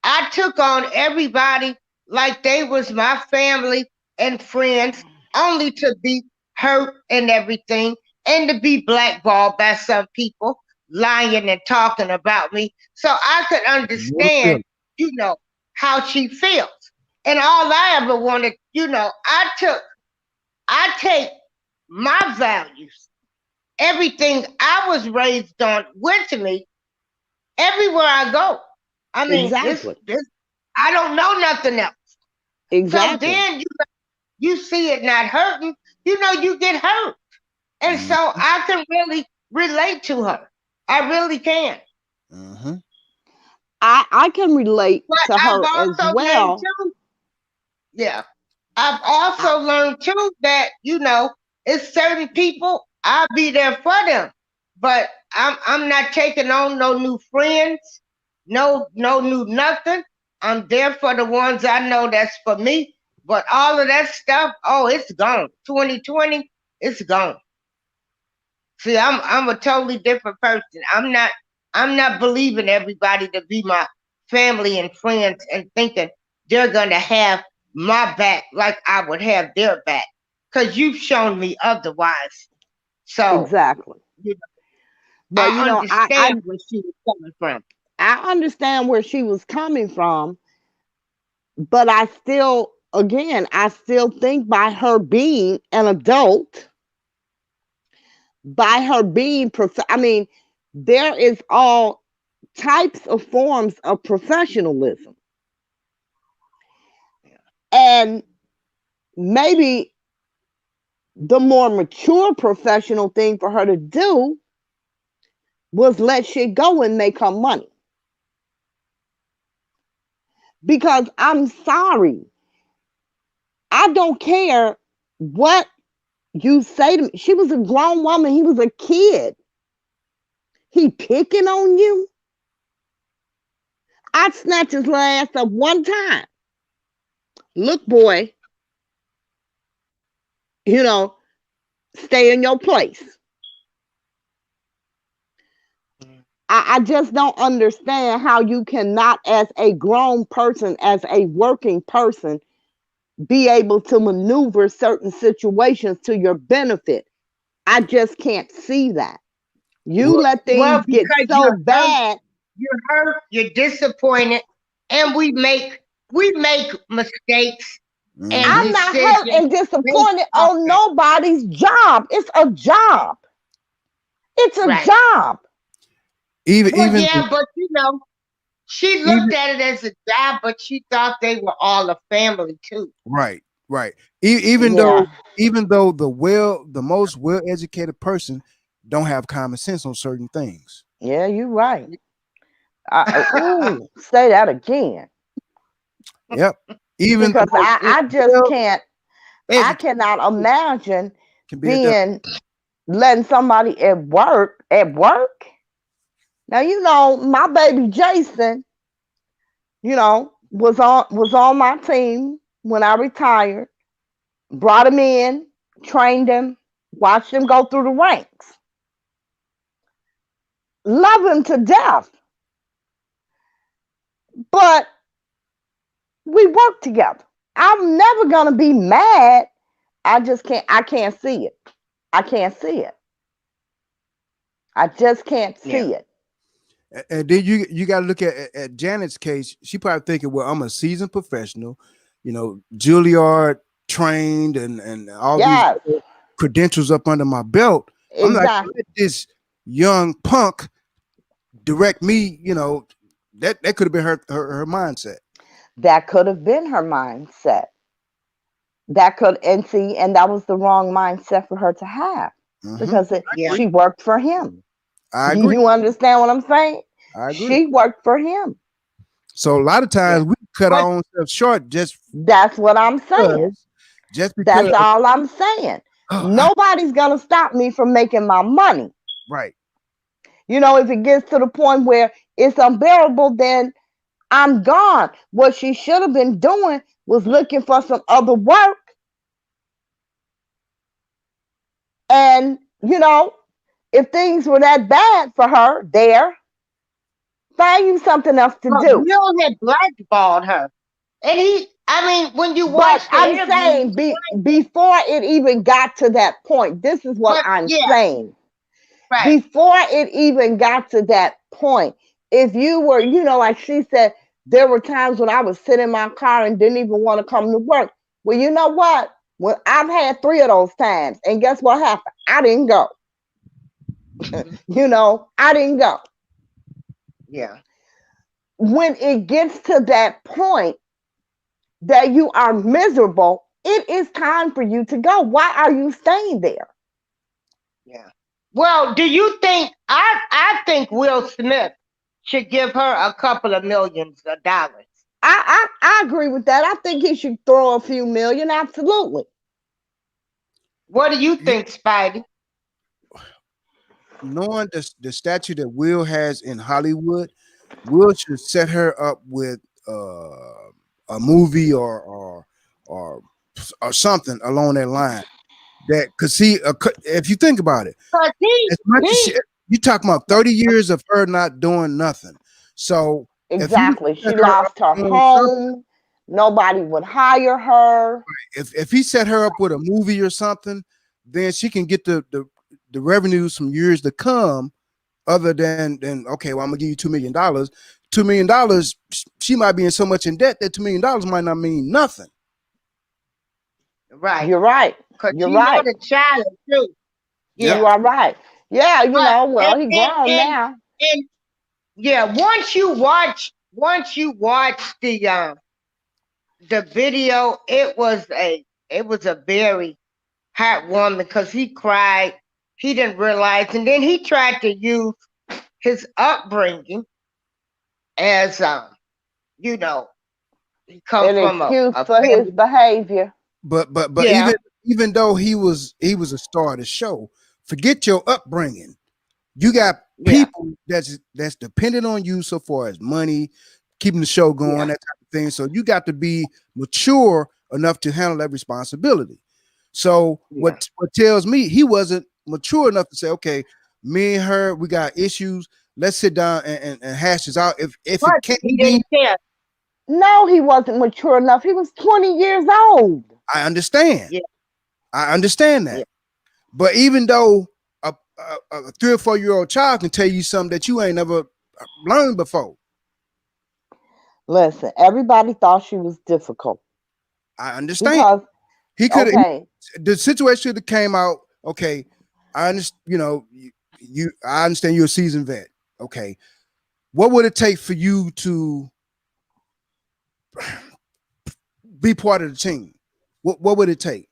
I took on everybody like they was my family and friends, only to be hurt and everything, and to be blackballed by some people lying and talking about me. So I could understand, how she feels. And all I ever wanted, I take my values, everything I was raised on with me everywhere I go. I mean, exactly. I don't know nothing else. Exactly. So then you see it not hurting, you get hurt. And so I can really relate to her. I really can. Mm-hmm. I can relate to her as well. I've also learned too that, it's certain people, I'll be there for them. But I'm not taking on no new friends, no new nothing. I'm there for the ones I know that's for me. But all of that stuff, it's gone. 2020, it's gone. See, I'm a totally different person. I'm not believing everybody to be my family and friends and thinking they're gonna have my back like I would have their back. Because you've shown me otherwise. So exactly. But I understand where she was coming from. I understand where she was coming from, but I still think by her being an adult, by her being there is all types of forms of professionalism. And maybe the more mature professional thing for her to do was let shit go and make her money. Because I'm sorry, I don't care what you say to me. She was a grown woman. He was a kid. He picking on you. I'd snatch his ass up one time. Look, boy, stay in your place. I just don't understand how you cannot, as a grown person, as a working person, be able to maneuver certain situations to your benefit. I just can't see that. You let things get so bad. You're hurt, you're disappointed, and we make mistakes. Mm-hmm. And I'm not hurt and disappointed on nobody's job. It's a job. It's a job. Even Well, even yeah, but she looked even at it as a job, but she thought they were all a family too. right, right. Even Yeah. though the most well educated person don't have common sense on certain things. Yeah, you're right. Say that again. Yep. Even the Because most I just well can't, I educated cannot imagine can be a dumb. being letting somebody at work. Now you know my baby Jason, was on my team when I retired. Brought him in, trained him, watched him go through the ranks. Love him to death. But we work together. I'm never gonna be mad. I can't see it. I can't see it. I just can't Yeah. see it. And then you got to look at Janet's case. She probably thinking, well, I'm a seasoned professional, Juilliard trained and all these Yes, credentials up under my belt. I'm not gonna exactly. let this young punk direct me. That could have been her mindset. That could have been her mindset. And that was the wrong mindset for her to have Hmm. because I Yeah. agree. she worked for him. I agree. You understand what I'm saying? I agree. She worked for him. So a lot of Yeah. times we cut But our own self short That's what I'm saying. because just That's because all I'm saying. I, Nobody's going to stop me from making my money. right. If it gets to the point where it's unbearable, then I'm gone. What she should have been doing was looking for some other work and, if things were that bad for her there, find you something else to do. Will had blackballed her, and I mean, when you But watch the I'm interview, saying before it even got to that point, this is what but I'm yeah, saying. right. Before it even got to that point, if you were, like she said, there were times when I would sit in my car and didn't even want to come to work. Well, you know what? When I've had 3 of those times, and guess what happened? I didn't go. Mhm. I didn't go. Yeah. When it gets to that point that you are miserable, it is time for you to go. Why are you staying there? Yeah. Well, do you think I think Will Smith should give her a couple of millions of dollars? I agree with that. I think he should throw a few million. Absolutely. What do you You think, Spidey? knowing the statue that Will has in Hollywood, Will should set her up with a movie or or something along that line. That cause see, if you think about it, Cause as much as he you talking about 30 years of her not doing nothing. So if he Exactly. set She her up lost her on something, home. Nobody would hire her. if he set her up with a movie or something, then she can get the revenues from years to come. Other than okay, well, I'm gonna give you $2 million. $2 million, she might be in so much in debt that $2 million might not mean nothing. right. You're right. Cause You're she right. had a child too. Yep. You Yeah. are right. Yeah, But well, he grown now. and yeah, once you watch the video, it was a very heartwarming because he cried. He didn't realize, and then he tried to use his upbringing as you know, he comes An from excuse a for his family. behavior. But Yeah, even though he was a star of the show, forget your upbringing. You got yeah, people that's dependent on you so far as money, keeping the show going, yeah, that type of thing. So you got to be mature enough to handle that responsibility. So yeah. what tells me he wasn't mature enough to say, okay, me and her, we got issues. Let's sit down and hash this out. If it But can't he be, didn't care. No, he wasn't mature enough. He was 20 years old. I understand. Yeah, I understand yeah. that. But even though a 3 or 4 year old child can tell you something that you ain't never learned before, Listen, everybody thought she was difficult I understand. because, He could have okay, the situation that came out. Okay, I understand. I understand you're a seasoned vet. Okay, what would it take for you to be part of the team? What would it take?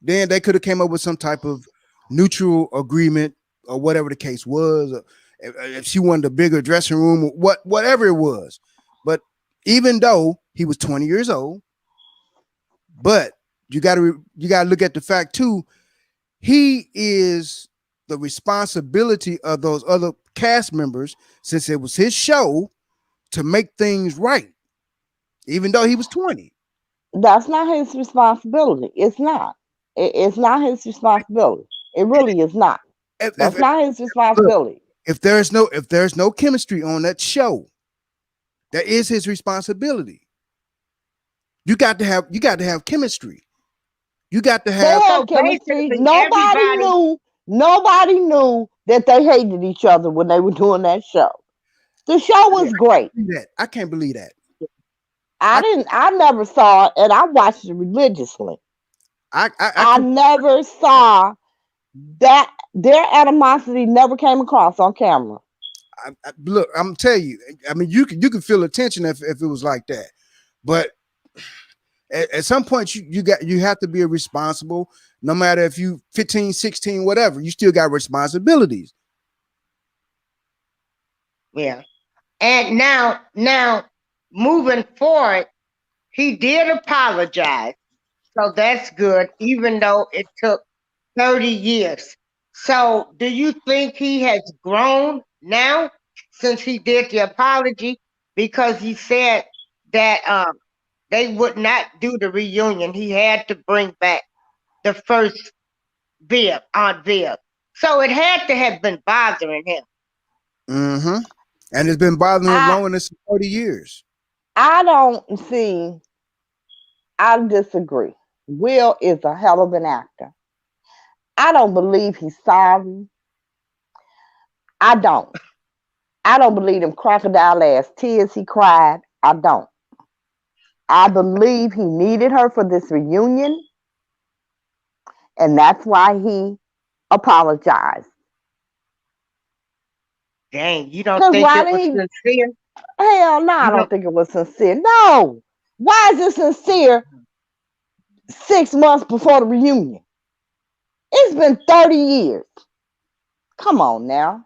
Then they could have came up with some type of neutral agreement or whatever the case was. If she wanted a bigger dressing room, whatever it was. But even though he was 20 years old, but you got to look at the fact too. He is the responsibility of those other cast members, since it was his show, to make things right, even though he was 20. That's not his responsibility. It's not. It's not his responsibility. It really is not. If, if, That's if- not his look, responsibility. if there's no chemistry on that show, that is his responsibility. You got to have chemistry. You got to They have. had So chemistry. basically, everybody, Nobody knew that they hated each other when they were doing that show. The show Yeah, was great. I can't believe that. I I didn't. I never saw it, and I watched it religiously. I I can never saw that their animosity never came across on camera. look. I'm telling you. I mean, you can feel the tension if it was like that, but at some point you have to be responsible. No matter if you 15, 16, whatever, you still got responsibilities. yeah. And now, moving forward, he did apologize. So that's good, even though it took 30 years. So do you think he has grown now since he did the apology? Because he said that they would not do the reunion. He had to bring back the first Viv, Aunt Viv. So it had to have been bothering him. Mm-hmm. And it's been bothering him I longer than 40 years. I don't see. I disagree. Will is a hell of an actor. I don't believe he's sorry. I don't. I don't believe them crocodile ass tears he cried. I don't. I believe he needed her for this reunion, and that's why he apologized. Dang, you don't Because think why it did was he? sincere? Hell no, I You don't don't. think it was sincere. No. Why is it sincere 6 months before the reunion? It's been 30 years. Come on now.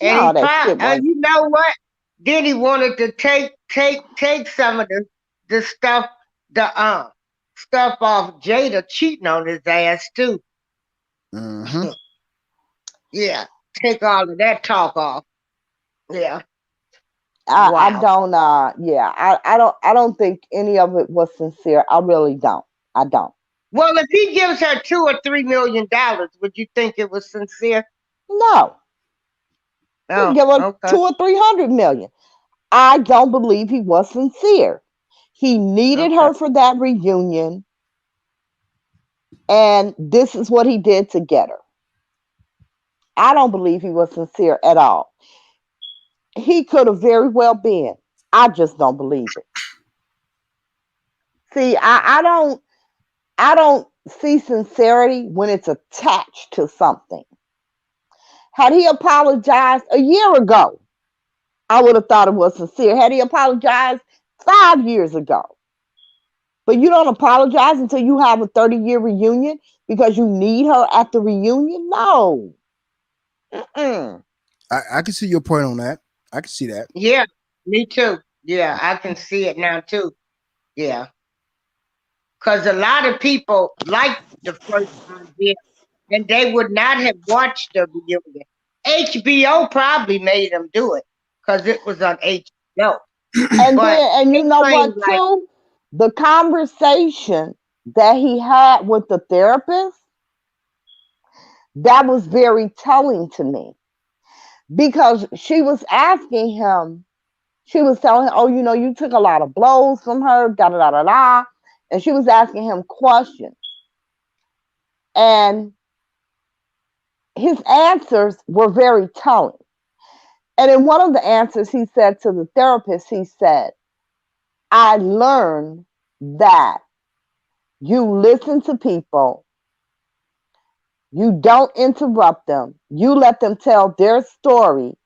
And No, he that probably, shit was. you know what? Then he wanted to take some of the stuff off Jada cheating on his ass too. Mm-hmm. Yeah, take all of that talk off. Yeah, I wow. don't yeah, I don't think any of it was sincere. I really don't. I don't. Well, if he gives her $2 or $3 million, would you think it was sincere? No. He can Oh, give her okay. 200 or 300 million. I don't believe he was sincere. He needed Okay. her for that reunion, and this is what he did to get her. I don't believe he was sincere at all. He could have very well been. I just don't believe it. See, I don't see sincerity when it's attached to something. Had he apologized a year ago, I would have thought it was sincere. Had he apologized 5 years ago, but you don't apologize until you have a 30-year reunion because you need her at the reunion? No. Mm-mm. I can see your point on that. I can see that. Yeah, me too. Yeah, I can see it now too. Yeah, because a lot of people like the first idea, and they would not have watched the reunion. HBO probably made them do it because it was on HBO. And But then, and you it know claimed what, like, too? The conversation that he had with the therapist, that was very telling to me because she was asking him, she was telling him, oh, you took a lot of blows from her, da da da da da. And she was asking him questions. And his answers were very telling. And in one of the answers he said to the therapist, he said, I learned that you listen to people, you don't interrupt them, you let them tell their story,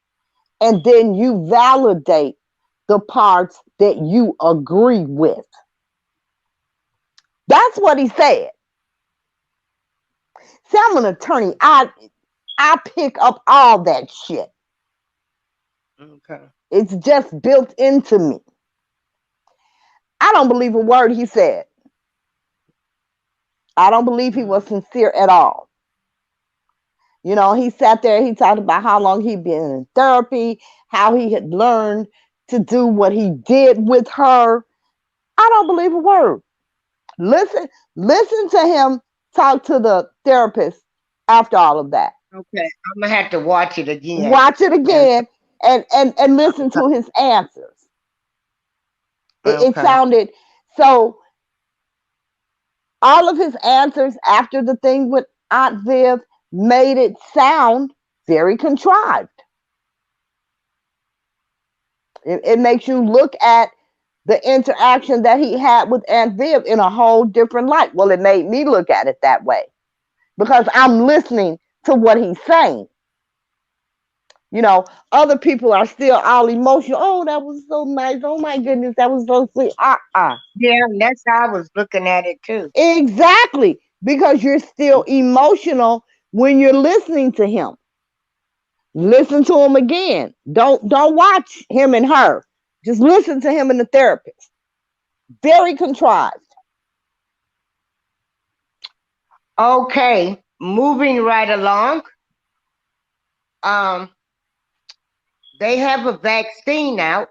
and then you validate the parts that you agree with. That's what he said. See, I'm an attorney. I pick up all that shit. Okay. It's just built into me. I don't believe a word he said. I don't believe he was sincere at all. You know, he sat there, he talked about how long he'd been in therapy, how he had learned to do what he did with her. I don't believe a word. Listen to him talk to the therapist after all of that. Okay. I'm gonna have to watch it again. Watch it And again and listen to his answers. It okay. sounded so all of his answers after the thing with Aunt Viv made it sound very contrived. It makes you look at the interaction that he had with Aunt Viv in a whole different light. Well, it made me look at it that way because I'm listening to what he's saying. You know, other people are still all emotional. Oh, that was so nice. Oh my goodness, that was so sweet. Yeah, and that's how I was looking at it too. Exactly, because you're still emotional when you're listening to him. Listen to him again. Don't watch him and her. Just listen to him and the therapist. Very contrived. Okay, moving right along. Um, they have a vaccine out.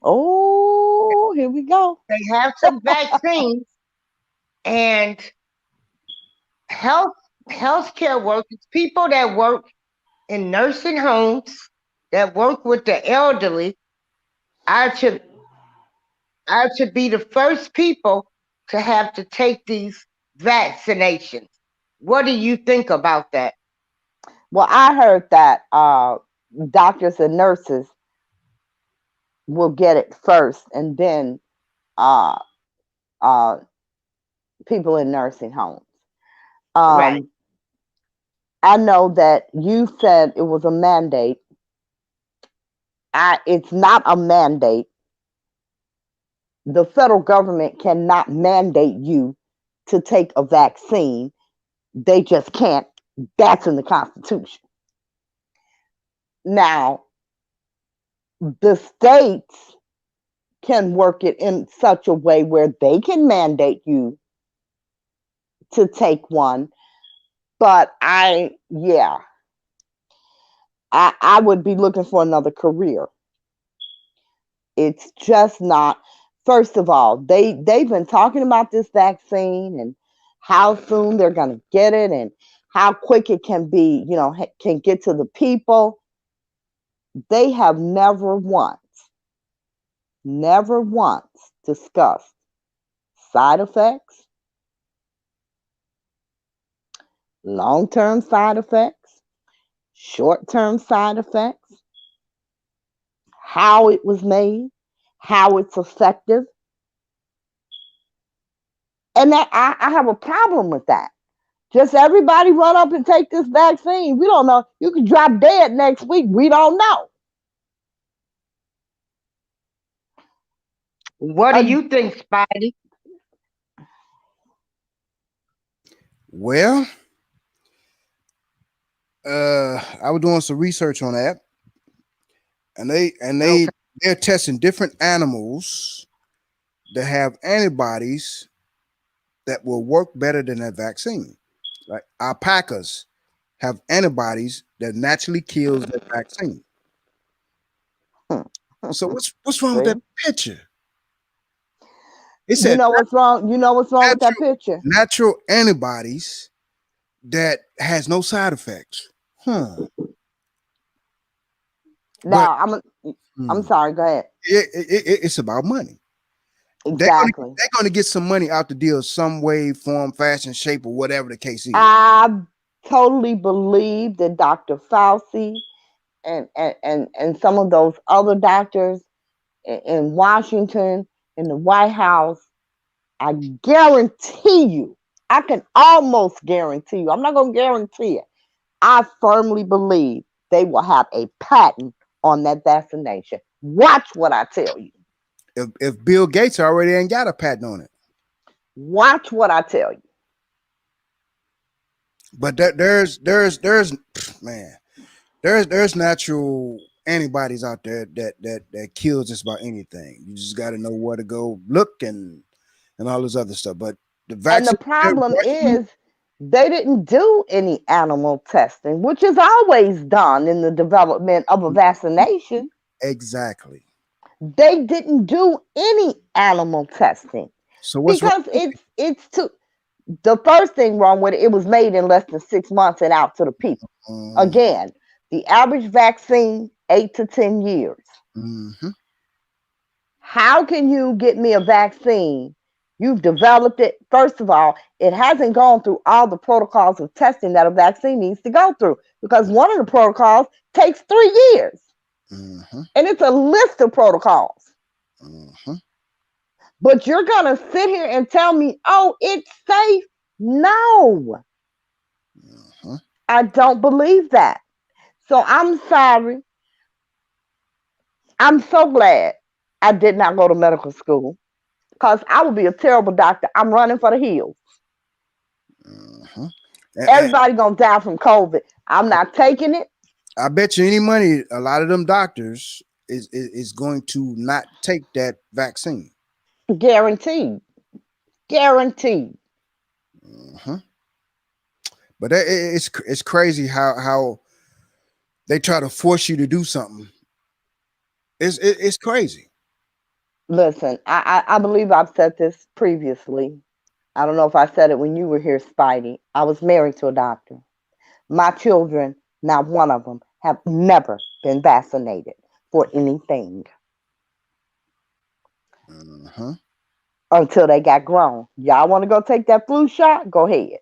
Oh, here we go. They have some vaccines, and health healthcare workers, people that work in nursing homes, that work with the elderly, I should I should be the first people to have to take these vaccinations. What do you think about that? Well, I heard that doctors and nurses will get it first, and then uh, uh, people in nursing homes. Right. Um, I know that you said it was a mandate. It's not a mandate. The federal government cannot mandate you to take a vaccine. They just can't. That's in the Constitution. Now, the states can work it in such a way where they can mandate you to take one. But I would be looking for another career. It's just not. First of all, they've been talking about this vaccine and how soon they're going to get it and how quick it can be, can get to the people. They have never once discussed side effects, long-term side effects, short-term side effects, how it was made, how it's effective. And I have a problem with that. Just everybody run up and take this vaccine. We don't know. You could drop dead next week. We don't know. What do you think, Spidey? Well, I was doing some research on that, and Okay. they're testing different animals that have antibodies that will work better than that vaccine. Like alpacas have antibodies that naturally kills that vaccine. So what's wrong with that See? picture? It You said know what's wrong? You know what's wrong with that natural picture? natural antibodies that has no side effects. Huh. But Now I'm hmm, sorry. Go ahead. it's about money. Exactly. They're gonna get some money out the deal some way, form, fashion, shape, or whatever the case is. I totally believe that Dr. Fauci and some of those other doctors in Washington, in the White House, I guarantee you, I can almost guarantee you, I'm not going to guarantee it. I firmly believe they will have a patent on that vaccination. Watch what I tell you. If Bill Gates already ain't got a patent on it. Watch what I tell you. But man, there's natural antibodies out there that kills just about anything. You just got to know where to go look and all this other stuff. But the And the vaccine problem is they didn't do any animal testing, which is always done in the development of a vaccination. exactly. They didn't do any animal testing So what's wrong? because it's too. The first thing wrong with it, it was made in less than 6 months and out to the people. Mm, Again, the average vaccine 8 to 10 years. mm-hmm. How can you get me a vaccine? You've developed it. First of all, it hasn't gone through all the protocols of testing that a vaccine needs to go through because one of the protocols takes 3 years. Mm-hmm. And it's a list of protocols. Mm-hmm. But you're going to sit here and tell me, oh, it's safe. No, Mm-hmm. I don't believe that. So I'm sorry. I'm so glad I did not go to medical school because I would be a terrible doctor. I'm running for the hills. Mm-hmm. Everybody gonna die from COVID. I'm not taking it. I bet you any money, a lot of them doctors is going to not take that vaccine. Guaranteed. Guaranteed. Mm-hmm. But it's crazy how they try to force you to do something. It's crazy. Listen, I believe I've said this previously. I don't know if I said it when you were here, Spidey. I was married to a doctor. My children, not one of them, have never been vaccinated for anything Mm-hmm. until they got grown. Y'all want to go take that flu shot? Go ahead.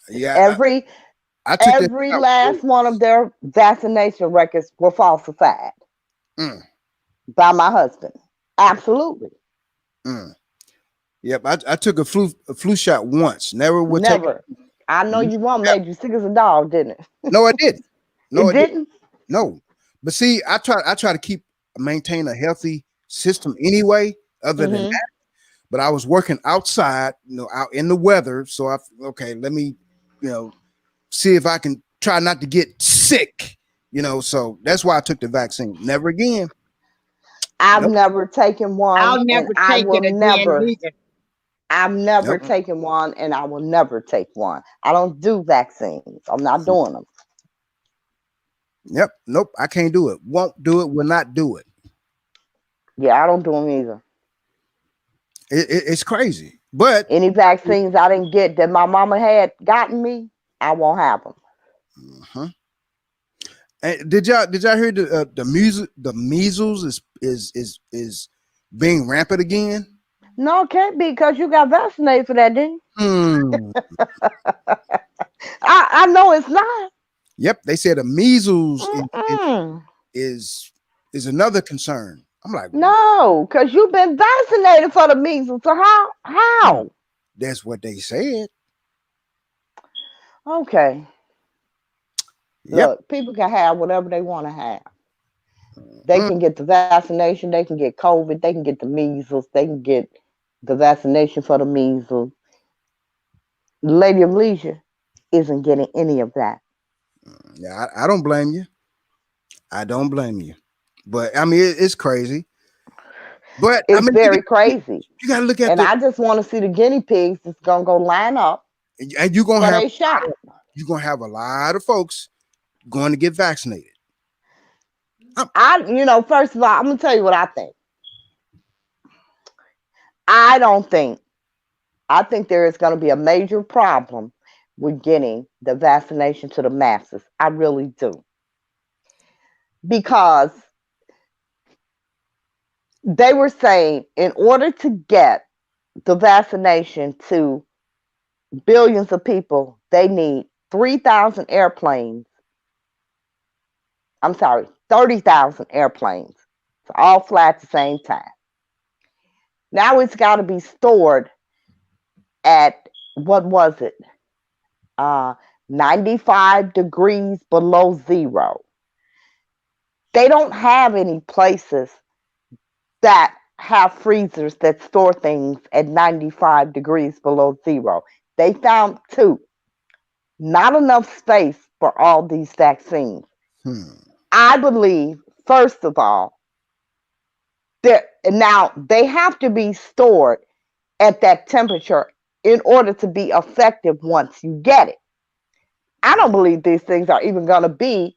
Yeah, Every I took that every shot. last one of their vaccination records were falsified Mm, by my husband. Absolutely. mm. Yep, I took a flu shot once. Never would take. Never. I know you won't Yep. made you sick as a dog, didn't it? No, I didn't. No, It I didn't. didn't? No, but see, I try to maintain a healthy system anyway. Other than Mm-hmm. that, but I was working outside, out in the weather. So okay, let me, see if I can try not to get sick. So that's why I took the vaccine. Never again. I've Nope. never taken one I'll and never I take will it again never. neither. I've never Nope. taken one and I will never take one. I don't do vaccines. I'm not doing them. Yep. Nope. I can't do it. Won't do it. Will not do it. Yeah, I don't do them either. It's crazy. But Any vaccines I didn't get that my mama had gotten me, I won't have them. uh and did y'all hear the measles is being rampant again? No, it can't be because you got vaccinated for that, didn't you? Hmm. I know it's not. Yep. They said the measles Mm-mm. is another concern. I'm like, No, because you've been vaccinated for the measles. So how? How? that's what they said. Okay. Yep. Look, people can have whatever they want to have. They Mm, can get the vaccination, they can get COVID, they can get the measles, they can get the vaccination for the measles. Lady of Leisure isn't getting any of that. yeah, I don't blame you. I don't blame you. But I mean, it's crazy. But I It's mean, very crazy. you got to look at And I just want to see the guinea pigs that's going to go line up and you're gonna for have their shot. a lot of folks going to get vaccinated. First of all, I'm going to tell you what I think. I don't think, I think there is going to be a major problem with getting the vaccination to the masses. I really do. Because they were saying in order to get the vaccination to billions of people, they need 3,000 airplanes. I'm sorry, 30,000 airplanes to all fly at the same time. Now it's got to be stored at, what was it? 95 degrees below zero. They don't have any places that have freezers that store things at 95 degrees below zero. They found two. Not enough space for all these vaccines. Hmm. I believe, first of all, that now they have to be stored at that temperature in order to be effective once you get it. I don't believe these things are even going to be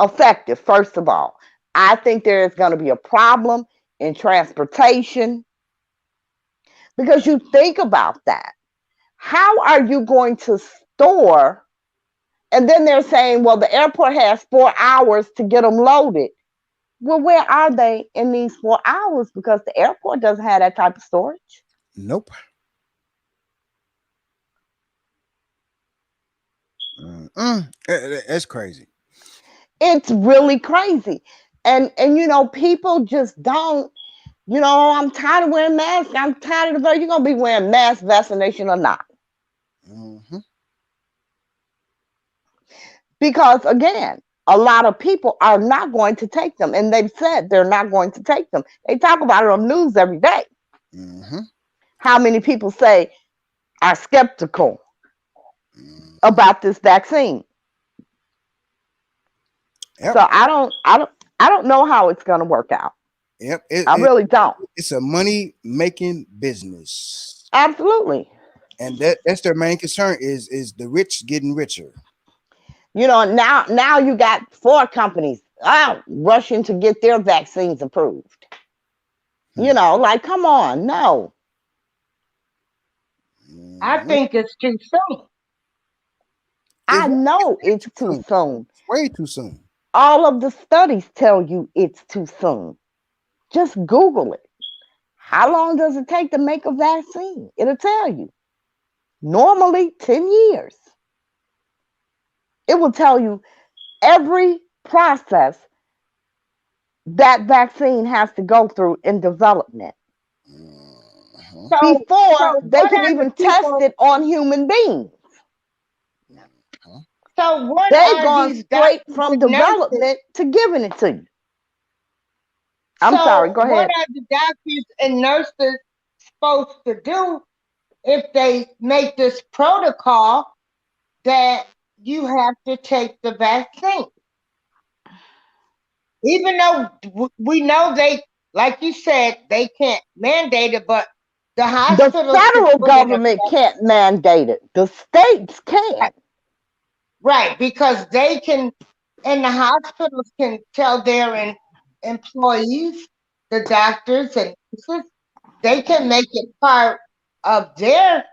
effective, first of all. I think there is going to be a problem in transportation because you think about that. How are you going to store? And then they're saying, well, the airport has 4 hours to get them loaded. Well, where are they in these 4 hours? Because the airport doesn't have that type of storage. Nope. That's crazy. It's really crazy. And people just don't, I'm tired of wearing masks. I'm tired of you're gonna be wearing mask vaccination or not. Hmm. Because again, a lot of people are not going to take them. And they've said they're not going to take them. They talk about it on the news every day. Hmm. How many people say are skeptical Hmm. about this vaccine? Yep. So I don't know how it's gonna work out. Yep. I really don't. It's a money making business, Absolutely. and that's their main concern is the rich getting richer. Now you got 4 companies rushing to get their vaccines approved. Hmm. Like, come on, no. I Mhm. think it's too soon. It's I know it's too soon. soon. It's way too soon. All of the studies tell you it's too soon. Just Google it. How long does it take to make a vaccine? It'll tell you. Normally 10 years. It will tell you every process that vaccine has to go through in development Uh-huh. So, before so they what can are the even test people? it on human beings. Uh-huh. So, what They've are gone these straight doctors from and nurses? development to giving it to you. I'm sorry, So, go what ahead. are the doctors and nurses supposed to do if they make this protocol that you have to take the vaccine? Even though we know they, like you said, they can't mandate it, but the The hospitals can federal put in a government can't mandate it. The states can. right because they can, and the hospitals can tell their employees, the doctors and nurses, they can make it part of their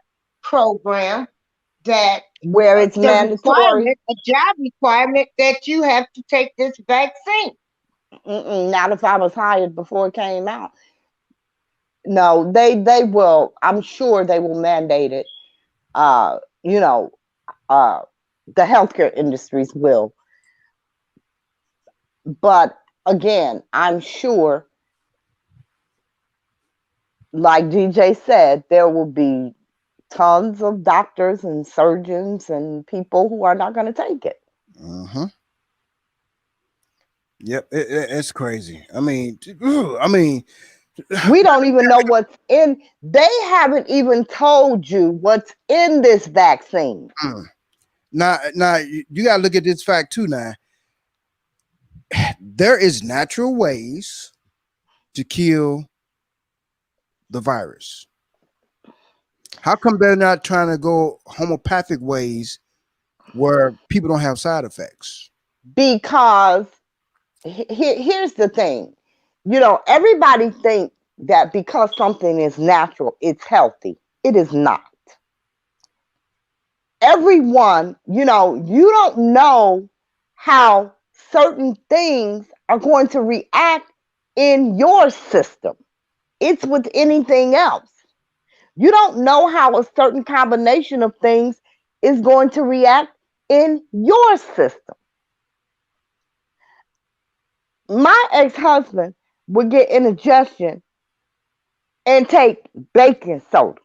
program that Where it's the mandatory. requirement, a job requirement that you have to take this vaccine. Not if I was hired before it came out. No, they will. I'm sure they will mandate it. Uh, you know, uh, the healthcare industries will. But again, I'm sure, like DJ said, there will be tons of doctors and surgeons and people who are not going to take it. Uh-huh. Yep. It's crazy. I mean, I mean, We don't even know what's in. They haven't even told you what's in this vaccine. now you gotta look at this fact too. Now there is natural ways to kill the virus. How come they're not trying to go homeopathic ways where people don't have side effects? Because here's the thing, everybody think that because something is natural, it's healthy. It is not. Everyone, you don't know how certain things are going to react in your system. It's with anything else. You don't know how a certain combination of things is going to react in your system. My ex-husband would get indigestion and take baking soda.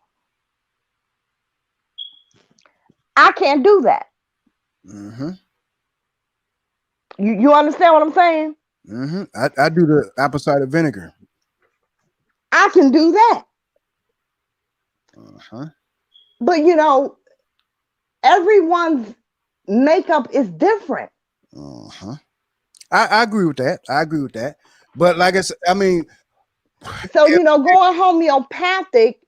I can't do that. Mm-hmm. You understand what I'm saying? I do the apple cider vinegar. I can do that. Uh-huh. But everyone's makeup is different. Uh-huh. I agree with that. I agree with that. But like I said, I mean, So, going homeopathic,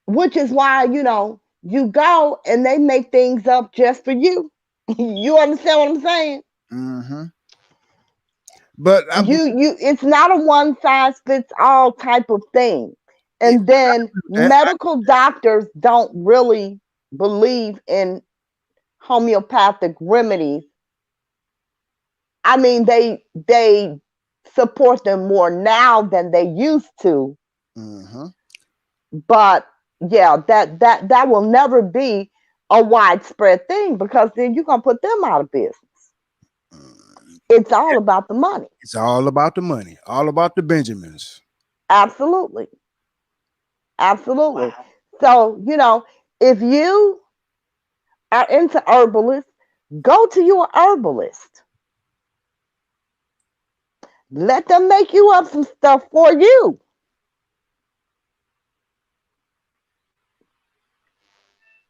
which is why, you go and they make things up just for you. You understand what I'm saying? mm-hmm. But It's not a one size fits all type of thing. yeah, And then that. medical doctors don't really believe in homeopathic remedies. I mean, they support them more now than they used to. Mm-hmm. But yeah, that will never be a widespread thing, because then you're gonna put them out of business. It's all about the money. It's all about the money, all about the Benjamins. Absolutely. Absolutely. So, if you are into herbalists, go to your herbalist. Let them make you up some stuff for you.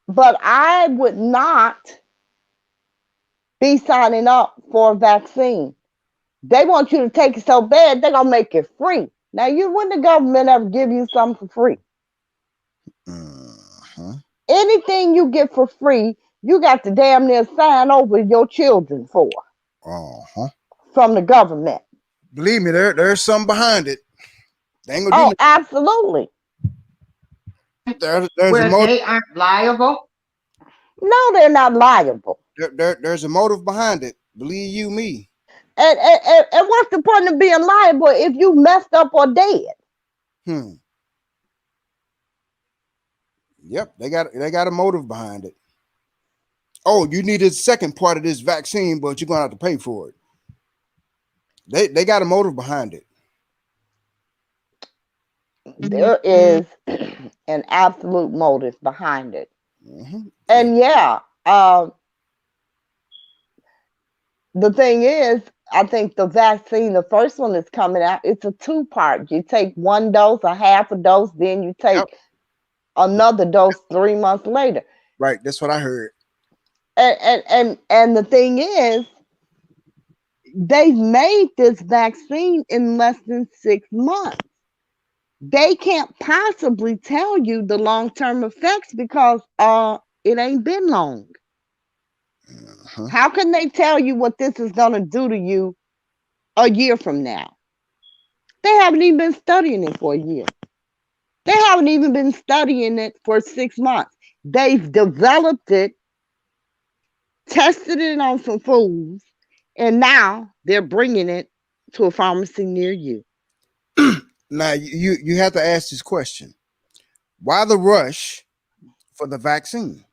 But I would not be signing up for a vaccine. They want you to take it so bad, they're going to make it free. Now, when the government ever give you something for free? Uh-huh. Anything you get for free, you got to damn near sign over your children for. Uh-huh. From the government. Believe me, there's something behind it. They ain't gonna do nothing. Absolutely. There's a Where motive. they aren't liable. No, they're not liable. There's a motive behind it. Believe you me. And what's the point of being liable if you messed up or dead? Yep, they got a motive behind it. Oh, you need a second part of this vaccine, but you're gonna have to pay for it. They got a motive behind it. There is an absolute motive behind it. Mm-hmm. And the thing is, I think the vaccine, the first one that's coming out, it's a 2-part. You take one dose, a half a dose, then you take another dose 3 months later. Right, that's what I heard. And the thing is, they've made this vaccine in less than 6 months. They can't possibly tell you the long-term effects because it ain't been long. Uh-huh. How can they tell you what this is going to do to you a year from now? They haven't even been studying it for a year. They haven't even been studying it for 6 months. They've developed it, tested it on some fools, and now they're bringing it to a pharmacy near you. Now you have to ask this question: why the rush for the vaccine?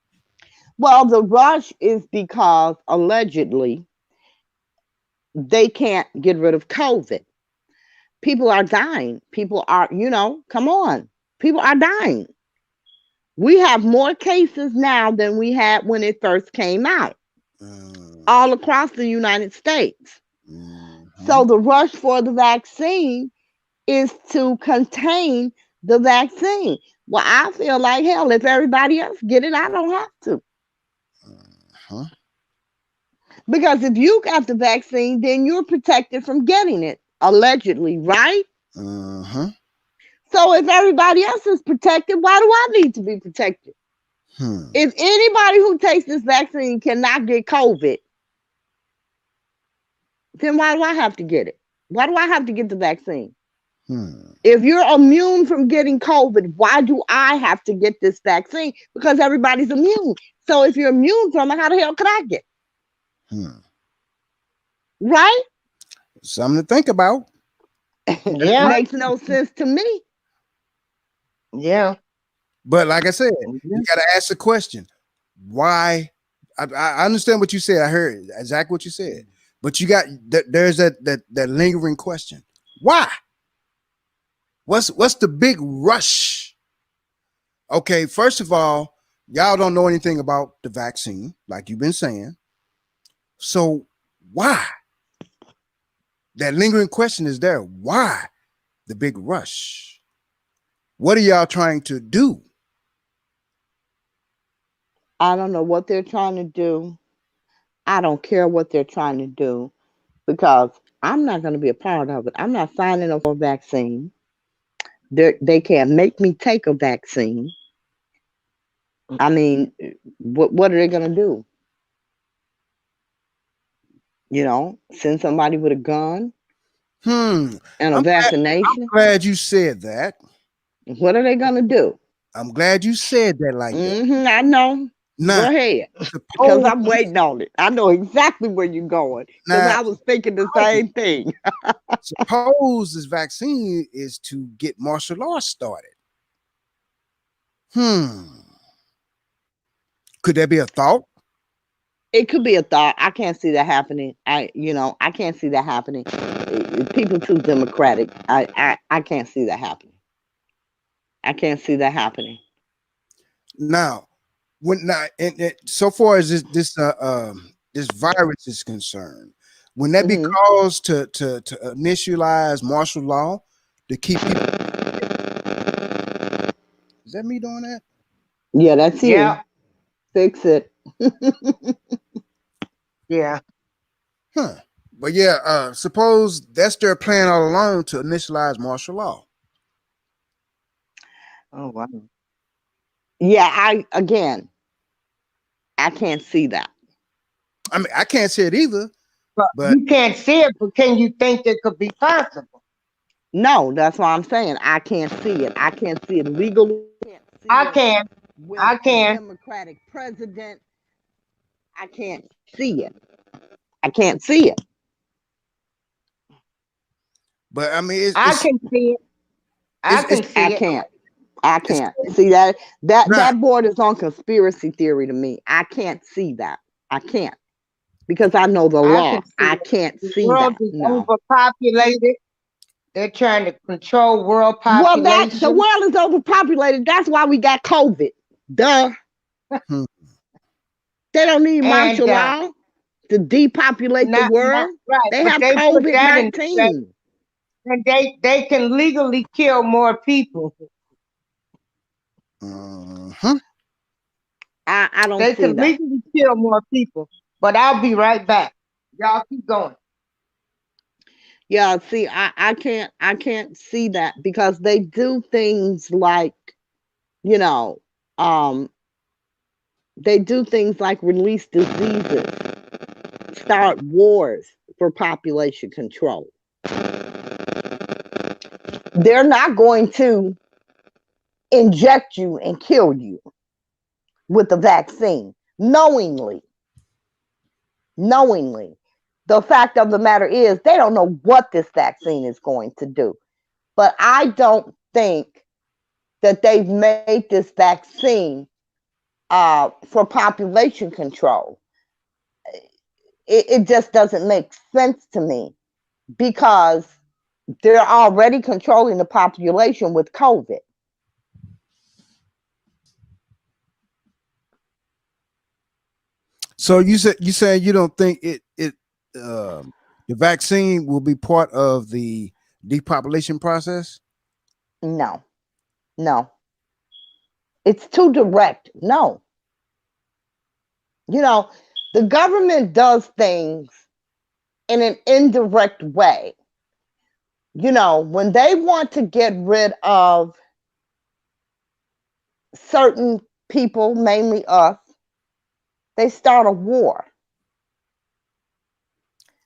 Well, the rush is because allegedly they can't get rid of COVID. People are dying. People are, come on. People are dying. We have more cases now than we had when it first came out, all across the United States. Mm-hmm. So the rush for the vaccine is to contain the vaccine. Well, I feel like hell, if everybody else get it, I don't have to. Uh-huh. Because if you got the vaccine, then you're protected from getting it, allegedly, right? Uh-huh. So if everybody else is protected, why do I need to be protected? If anybody who takes this vaccine cannot get COVID, then why do I have to get it? Why do I have to get the vaccine? If you're immune from getting COVID, why do I have to get this vaccine? Because everybody's immune. So if you're immune from it, how the hell could I get it? Right? Something to think about. Yeah. Makes no sense to me. Yeah. But like I said, you got to ask the question: why? I understand what you said. I heard exactly what you said. But you got there's that lingering question: why? What's the big rush? Okay, first of all, y'all don't know anything about the vaccine, like you've been saying. So why? that lingering question is there. Why the big rush? What are y'all trying to do? I don't know what they're trying to do. I don't care what they're trying to do because I'm not going to be a part of it. I'm not signing up for a vaccine. They can't make me take a vaccine. I mean, what are they going to do? Send somebody with a gun Hmm. and a I'm vaccination? glad you said that. What are they going to do? I'm glad you said that like that. I know. Go Now, ahead. Because suppose I'm waiting on it. I know exactly where you're going. Because now I was thinking the same thing. suppose this vaccine is to get martial law started. Hmm. Could that be a thought? It could be a thought. I can't see that happening. I can't see that happening. People too democratic. I can't see that happening. I can't see that happening. Now, when now, and so far as this virus is concerned, when that be Hmm. caused to initialize martial law to keep people, is that me doing that? Yeah, that's Yeah, you. Fix it. yeah. Huh. But yeah, suppose that's their plan all along to initialize martial law. Oh wow. Yeah, I can't see that. I mean, I can't say it either, But but you can't see it, but can you think it could be possible? No, that's why I'm saying I can't see it. I can't see it legally. I can't see I it can. with I a can. Democratic president. I can't see it. I can't see it. I mean, I can see it. I it's can I see it. can't. I it's can't see that. That not. that board is on conspiracy theory to me. I can't see that. I can't because I know the I can law. see I it. can't The see world that. is No. overpopulated. They're trying to control world Well, that the population. world is overpopulated. That's why we got COVID. Duh. Hmm. They don't need And martial law to depopulate the not world. right, They but have they put COVID that in place, 19. and they can legally kill more people. Uh-huh. I don't They see can that. legally kill more people. But I'll be right back. Y'all keep going. Yeah, see, I can't see that because they do things like, you know, um, they do things like release diseases, start wars for population control. They're not going to inject you and kill you with the vaccine knowingly. The fact of the matter is, they don't know what this vaccine is going to do. But I don't think that they've made this vaccine for population control. It just doesn't make sense to me because they're already controlling the population with COVID. So you saying you don't think the vaccine will be part of the depopulation process? No, no, it's too direct. No, you know, the government does things in an indirect way. When they want to get rid of certain people, mainly us, they start a war.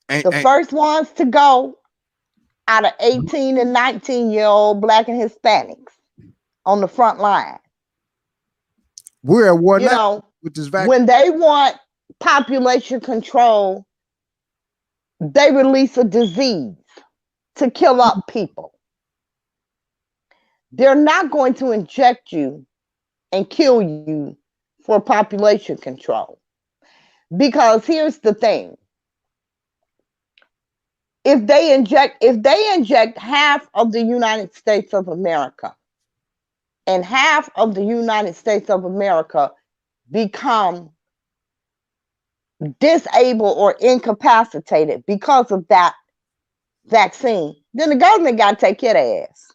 The And first ones to go out of 18 and 19-year-old Black and Hispanics on the front line. we're at war You now know, with this vaccine. when they want population control, they release a disease to kill up people. They're not going to inject you and kill you for population control. Because here's the thing. If they inject half of the United States of America and half of the United States of America become disabled or incapacitated because of that vaccine, then the government got to take care of their ass.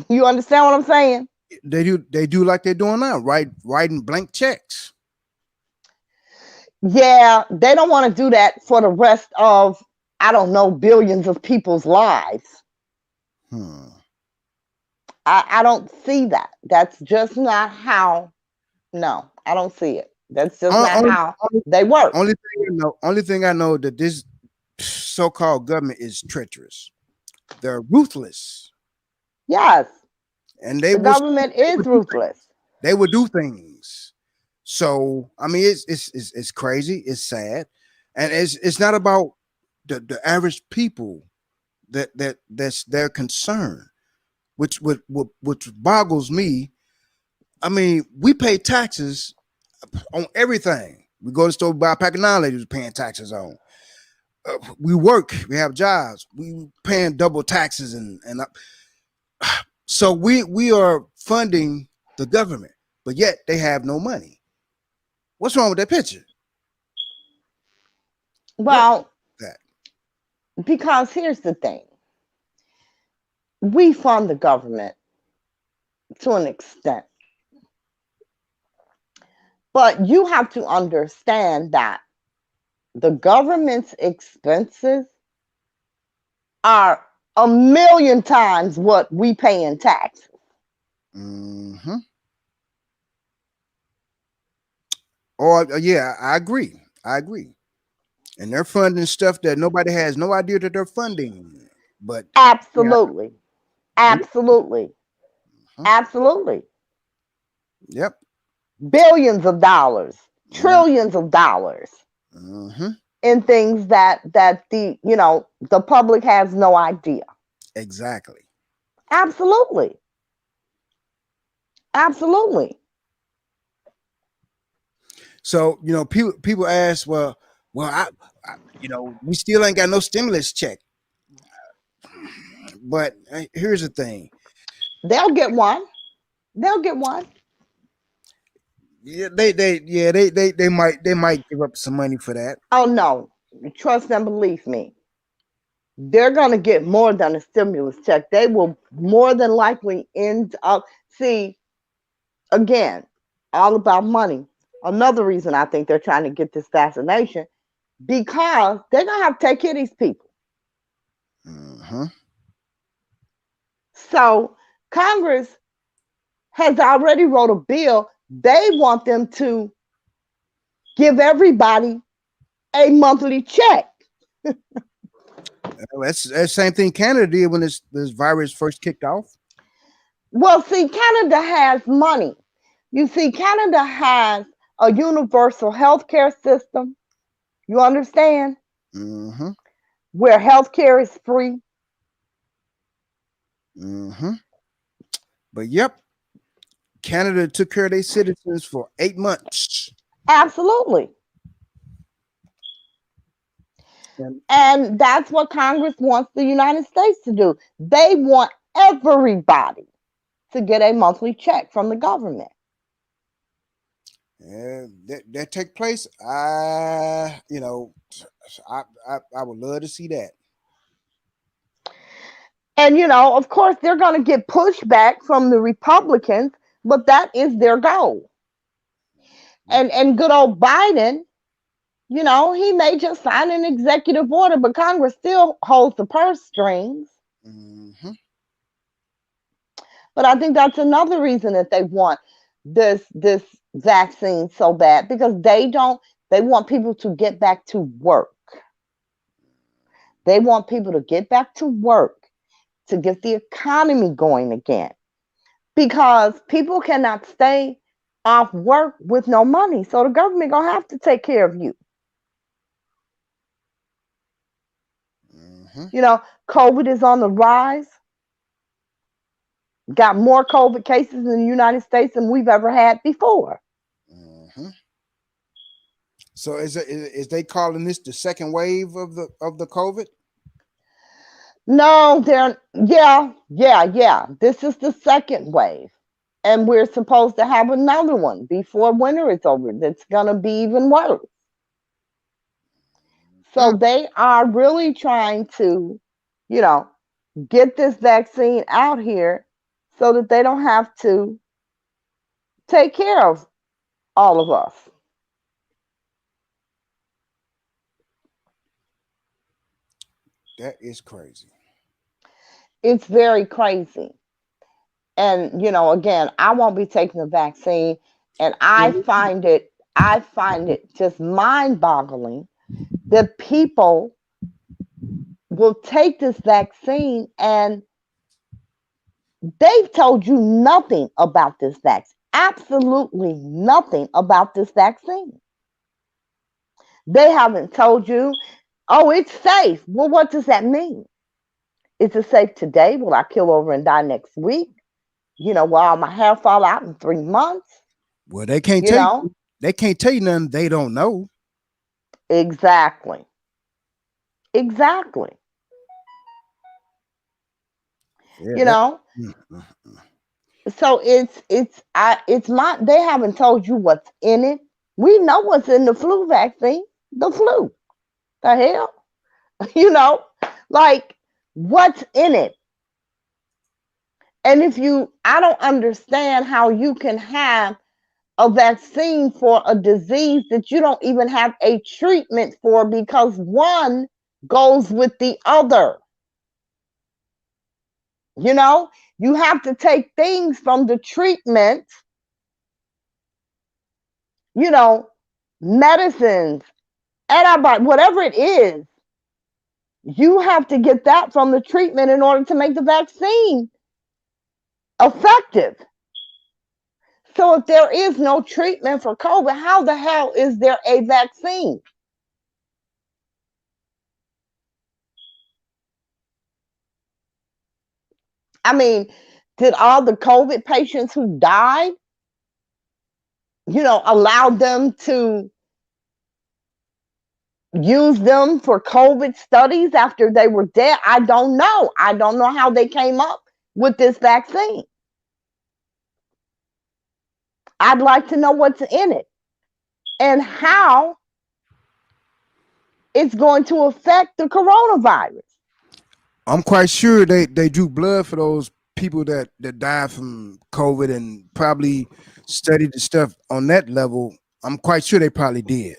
You understand what I'm saying? They do like they're doing now, writing blank checks. Yeah, they don't want to do that for the rest of, I don't know, billions of people's lives. Hmm. I don't see that. That's just not how, no, I don't see it. That's just not Only, how only, they work. only thing I know that this so-called government is treacherous. They're ruthless, Yes, and they the will government is ruthless. they will do things. So I mean, it's crazy. It's sad, and it's not about the average people that's their concern, which boggles me. I mean, we pay taxes on everything. We go to the store, buy a pack of knowledge, we're paying taxes on. We work, we have jobs, we paying double taxes, so we are funding the government, but yet they have no money. What's wrong with that picture? What Well, that? because here's the thing, we fund the government to an extent, but you have to understand that the government's expenses are a million times what we pay in taxes. Mm-hmm. Or yeah, I agree. I agree. And they're funding stuff that nobody has no idea that they're funding. But yeah, Absolutely. we, Absolutely. huh, Absolutely. yep. Billions of dollars, trillions of dollars Mm-hmm. in things that the public has no idea. Exactly. Absolutely. Absolutely. So people ask, well, we still ain't got no stimulus check. But here's the thing. They'll get one. They'll get one. Yeah, they might give up some money for that. Oh no. Trust and believe me. They're going to get more than a stimulus check. They will more than likely end up, see, again, all about money. Another reason I think they're trying to get this vaccination, because they're going to have to take care of these people. Mm-hmm. So Congress has already wrote a bill. They want them to give everybody a monthly check. That's the same thing Canada did when this virus first kicked off. Well, see, Canada has money. You see, Canada has a universal health care system. You understand? Mm-hmm. Where health care is free. Mm-hmm. But yep, Canada took care of their citizens for 8 months. Absolutely. And And that's what Congress wants the United States to do. They want everybody to get a monthly check from the government. that take place. I would love to see that. And, of course, they're going to get pushback from the Republicans, but that is their goal. And good old Biden, he may just sign an executive order, but Congress still holds the purse strings. Mm-hmm. But I think that's another reason that they want this vaccine so bad, because they want people to get back to work. They want people to get back to work to get the economy going again, because people cannot stay off work with no money. So the government gonna have to take care of you. Mm-hmm. COVID is on the rise. Got more COVID cases in the United States than we've ever had before. Mm-hmm. So is they calling this the second wave of the COVID? No, yeah. This is the second wave. And we're supposed to have another one before winter is over that's going to be even worse. So they are really trying to, you know, get this vaccine out here so that they don't have to take care of all of us. That is crazy. It's very crazy. And, again, I won't be taking the vaccine. And I find it just mind boggling that people will take this vaccine and they've told you nothing about this vaccine. Absolutely nothing about this vaccine. They haven't told you, oh, it's safe. Well, what does that mean? Is it safe today? Will I kill over and die next week? Will all my hair fall out in 3 months? Well, they can't You tell you. know, They can't tell you nothing they don't know. exactly. Exactly. Yeah, You that. know, mm, mm. so it's my they haven't told you what's in it. We know what's in the flu vaccine. The flu. The hell? You know, like what's in it? And I don't understand how you can have a vaccine for a disease that you don't even have a treatment for because one goes with the other. You know, you have to take things from the treatment, you know, medicines, antibiotics, whatever it is, you have to get that from the treatment in order to make the vaccine effective. So if there is no treatment for COVID, how the hell is there a vaccine? I mean, did all the COVID patients who died, allow them to use them for COVID studies after they were dead? I don't know. I don't know how they came up with this vaccine. I'd like to know what's in it and how it's going to affect the coronavirus. I'm quite sure they drew blood for those people that died from COVID and probably studied the stuff on that level. I'm quite sure they probably did.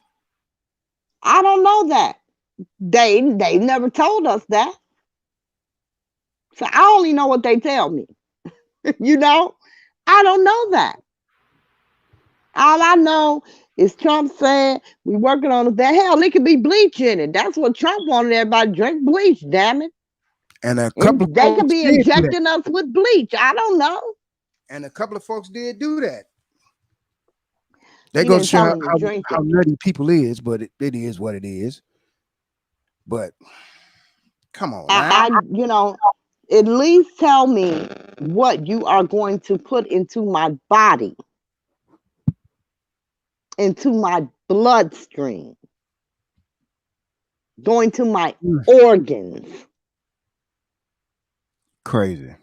I don't know that. They never told us that. So I only know what they tell me. you know? I don't know that. All I know is Trump said we working on it. That hell, it could be bleach in it. That's what Trump wanted everybody to drink bleach, damn it. And a couple of And they could folks be did do that. injecting us with bleach. I don't know. And a couple of folks did do that. They He go to didn't show tell how, them to how, drink how it. nutty people is, but it is what it is. But come on now. At least tell me what you are going to put into my body, into my bloodstream, going to my Mm, organs. crazy.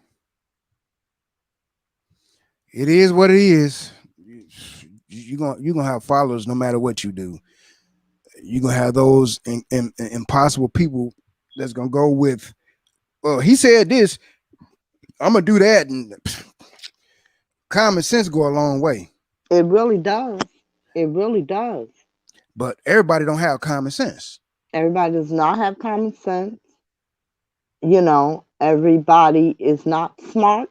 It is what it is. You're gonna have followers no matter what you do. You're gonna have those impossible people that's gonna go with, well, he said this, I'm gonna do that, and common sense go a long way. It really does. It really does. But everybody don't have common sense. Everybody does not have common sense. Everybody is not smarter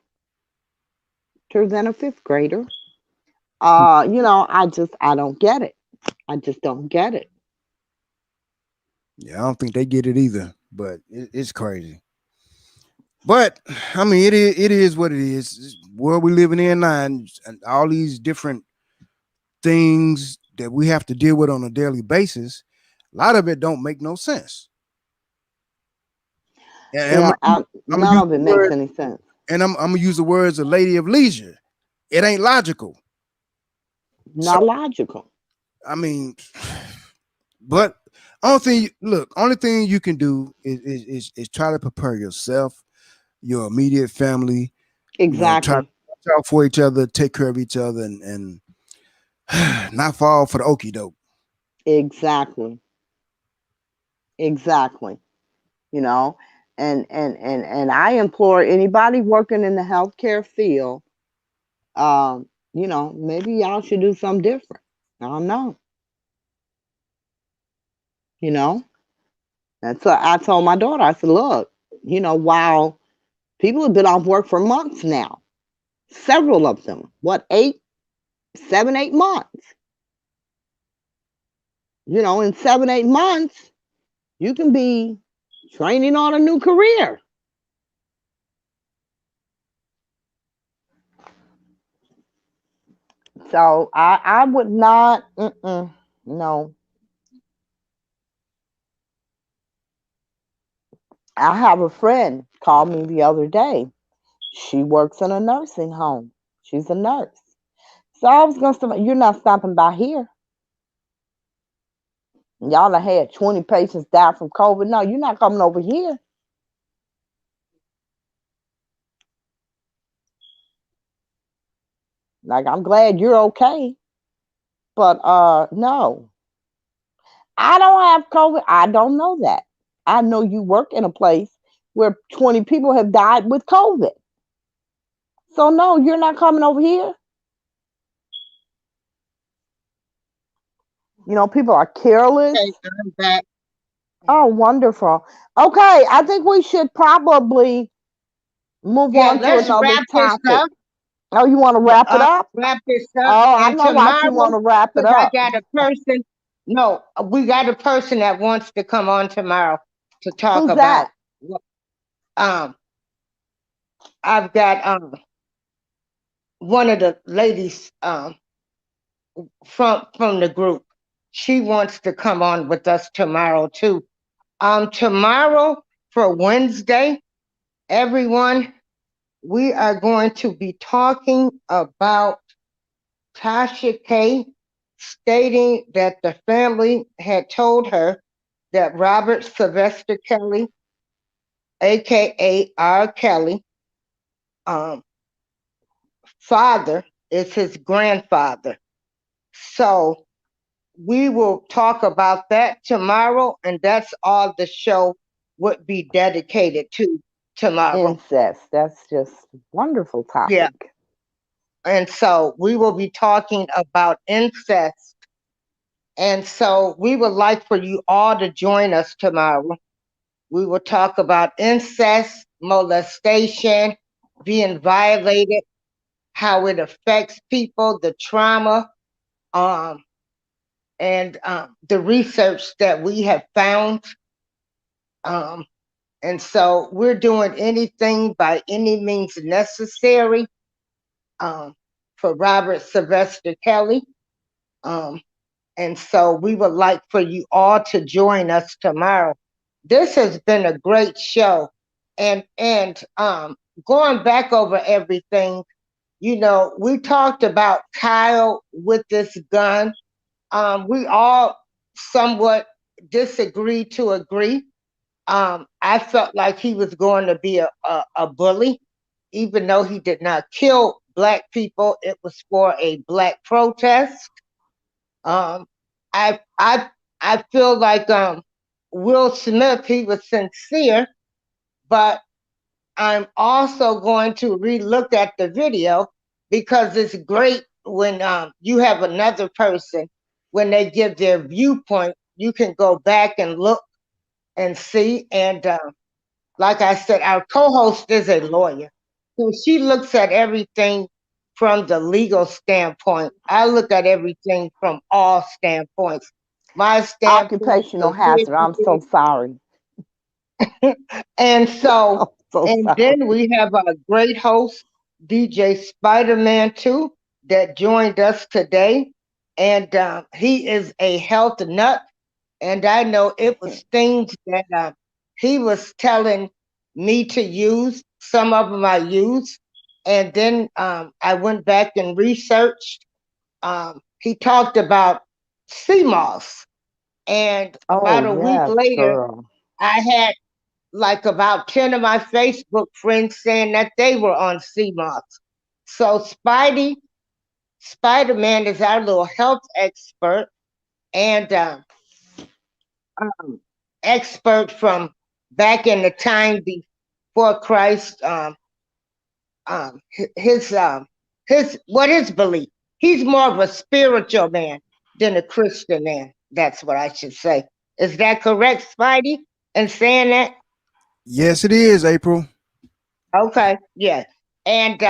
than a fifth grader. I don't get it. I just don't get it. Yeah, I don't think they get it either. But it's crazy. But I mean, it is what it is. It's world we living in now, and all these different things that we have to deal with on a daily basis. A lot of it don't make no sense. And Yeah, I'm gonna none use of the it makes word, any sense. and I'm gonna use the words of Lady of Leisure. It ain't logical. So Not logical. I mean, but only thing you can do is try to prepare yourself, your immediate family, try to Exactly. watch out for each other, take care of each other, and not fall for the okey doke. Exactly. Exactly. You know, and I implore anybody working in the healthcare field, maybe y'all should do something different. I don't know. You know, that's what I told my daughter. I said, look, while people have been off work for months now, several of them, what, 7, 8 months. In 7, 8 months, you can be training on a new career. So I would not, no. I have a friend called me the other day. She works in a nursing home. She's a nurse. So I was going to say, you're not stopping by here. Y'all have had 20 patients die from COVID. No, you're not coming over here. Like, I'm glad you're okay. But no. I don't have COVID. I don't know that. I know you work in a place where 20 people have died with COVID. So no, you're not coming over here. People are careless. Okay, I'm back. Oh, wonderful. Okay, I think we should probably move Yeah, on to let's another wrap this topic. up. Oh, you want to Yeah, wrap it up? wrap this up. Oh, I And know why you tomorrow, want to wrap it because I up. got a person. No, we got a person that wants to come on tomorrow to talk Who's about. that? Um, I've got one of the ladies from the group. She wants to come on with us tomorrow too. Tomorrow for Wednesday, everyone, we are going to be talking about Tasha K stating that the family had told her that Robert Sylvester Kelly, aka R. Kelly, um, father is his grandfather. So we will talk about that tomorrow, and that's all the show would be dedicated to tomorrow. Incest. That's just wonderful Yeah. topic. And so we will be talking about incest. And so we would like for you all to join us tomorrow. We will talk about incest, molestation, being violated, how it affects people, the trauma, um, and the research that we have found. Um, and so we're doing anything by any means necessary um, for Robert Sylvester Kelly. Um, and so we would like for you all to join us tomorrow. This has been a great show. And going back over everything, we talked about Kyle with this gun. We all somewhat disagreed to agree. I felt like he was going to be a bully, even though he did not kill black people. It was for a black protest. Um, I I I feel like Will Smith, he was sincere, but I'm also going to relook at the video because it's great when you have another person when they give their viewpoint. You can go back and look and see. And like I said, our co-host is a lawyer, so she looks at everything from the legal standpoint. I look at everything from all standpoints. My standpoint Occupational is here hazard. I'm so sorry. and so, I'm so and sorry. then we have a great host, DJ Spider-Man too, that joined us today. And he is a health nut. And I know it was things that he was telling me to use. Some of them I used. And then I went back and researched. He talked about sea moss. And Oh, about a week yes, later, girl. I had like about 10 of my Facebook friends saying that they were on CMOS. So Spider-Man is our little health expert. And expert from back in the time before Christ. Um, his his belief. He's more of a spiritual man than a Christian man. That's what I should say. Is that correct, Spidey? In saying that? Yes, it is, April. Okay, yes. And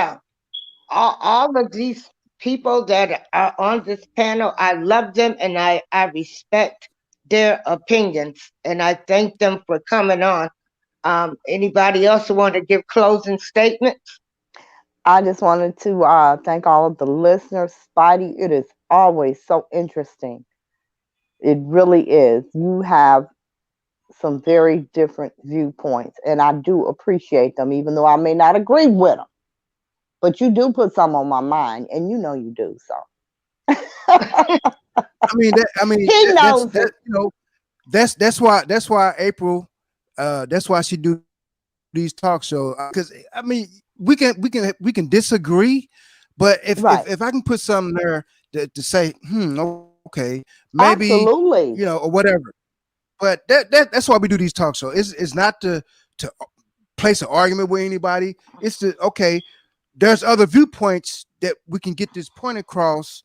all of these people that are on this panel, I love them and I respect their opinions and I thank them for coming on. Anybody else want to give closing statements? I just wanted to thank all of the listeners. Spidey, it is always so interesting. It really is. You have some very different viewpoints, and I do appreciate them, even though I may not agree with them. But you do put some on my mind, and you know you do. So he knows That it. you know that's why April, that's why she do these talk shows. Because we can disagree, but if I Right. can put something there to say, okay, maybe Absolutely. or whatever. But that's why we do these talk shows. It's not to place an argument with anybody. It's to okay, there's other viewpoints that we can get this point across.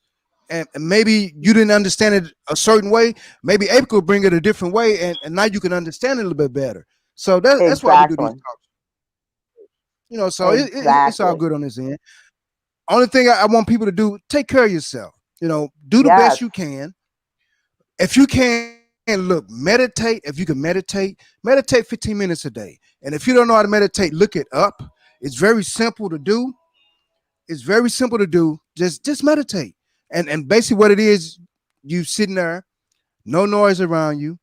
And maybe you didn't understand it a certain way. Maybe April will bring it a different way, and now you can understand it a little bit better. So that's why we do these Exactly. talks. So it's all Exactly. good on this end. Only thing I want people to do, take care of yourself. Do the best Yes. you can. If you can, look, meditate. If you can meditate 15 minutes a day. And if you don't know how to meditate, look it up. It's very simple to do. It's very simple to do. Just meditate. And basically what it is, you sitting there, no noise around you,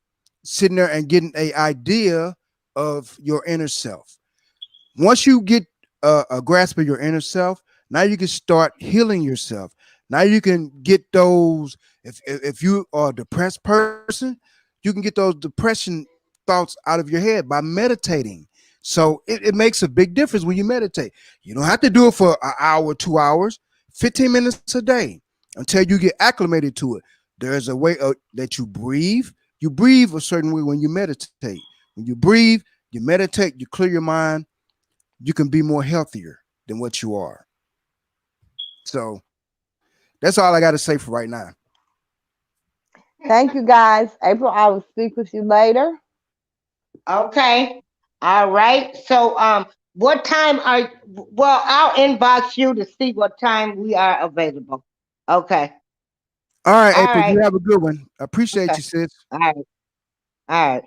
sitting there and getting a idea of your inner self. Once you get a grasp of your inner self, now you can start healing yourself. Now you can get those. If you are a depressed person, you can get those depression thoughts out of your head by meditating. So it makes a big difference when you meditate. You don't have to do it for an hour, 2 hours, 15 minutes a day until you get acclimated to it. There's a way that you breathe. You breathe a certain way when you meditate. When you breathe, you meditate, you clear your mind, you can be more healthier than what you are. So that's all I got to say for right now. Thank you guys. April, I will speak with you later. Okay. All right. So what time well, I'll inbox you to see what time we are available. Okay. All right, All April, right. you have a good one. I appreciate Okay. you, sis. All right. All right.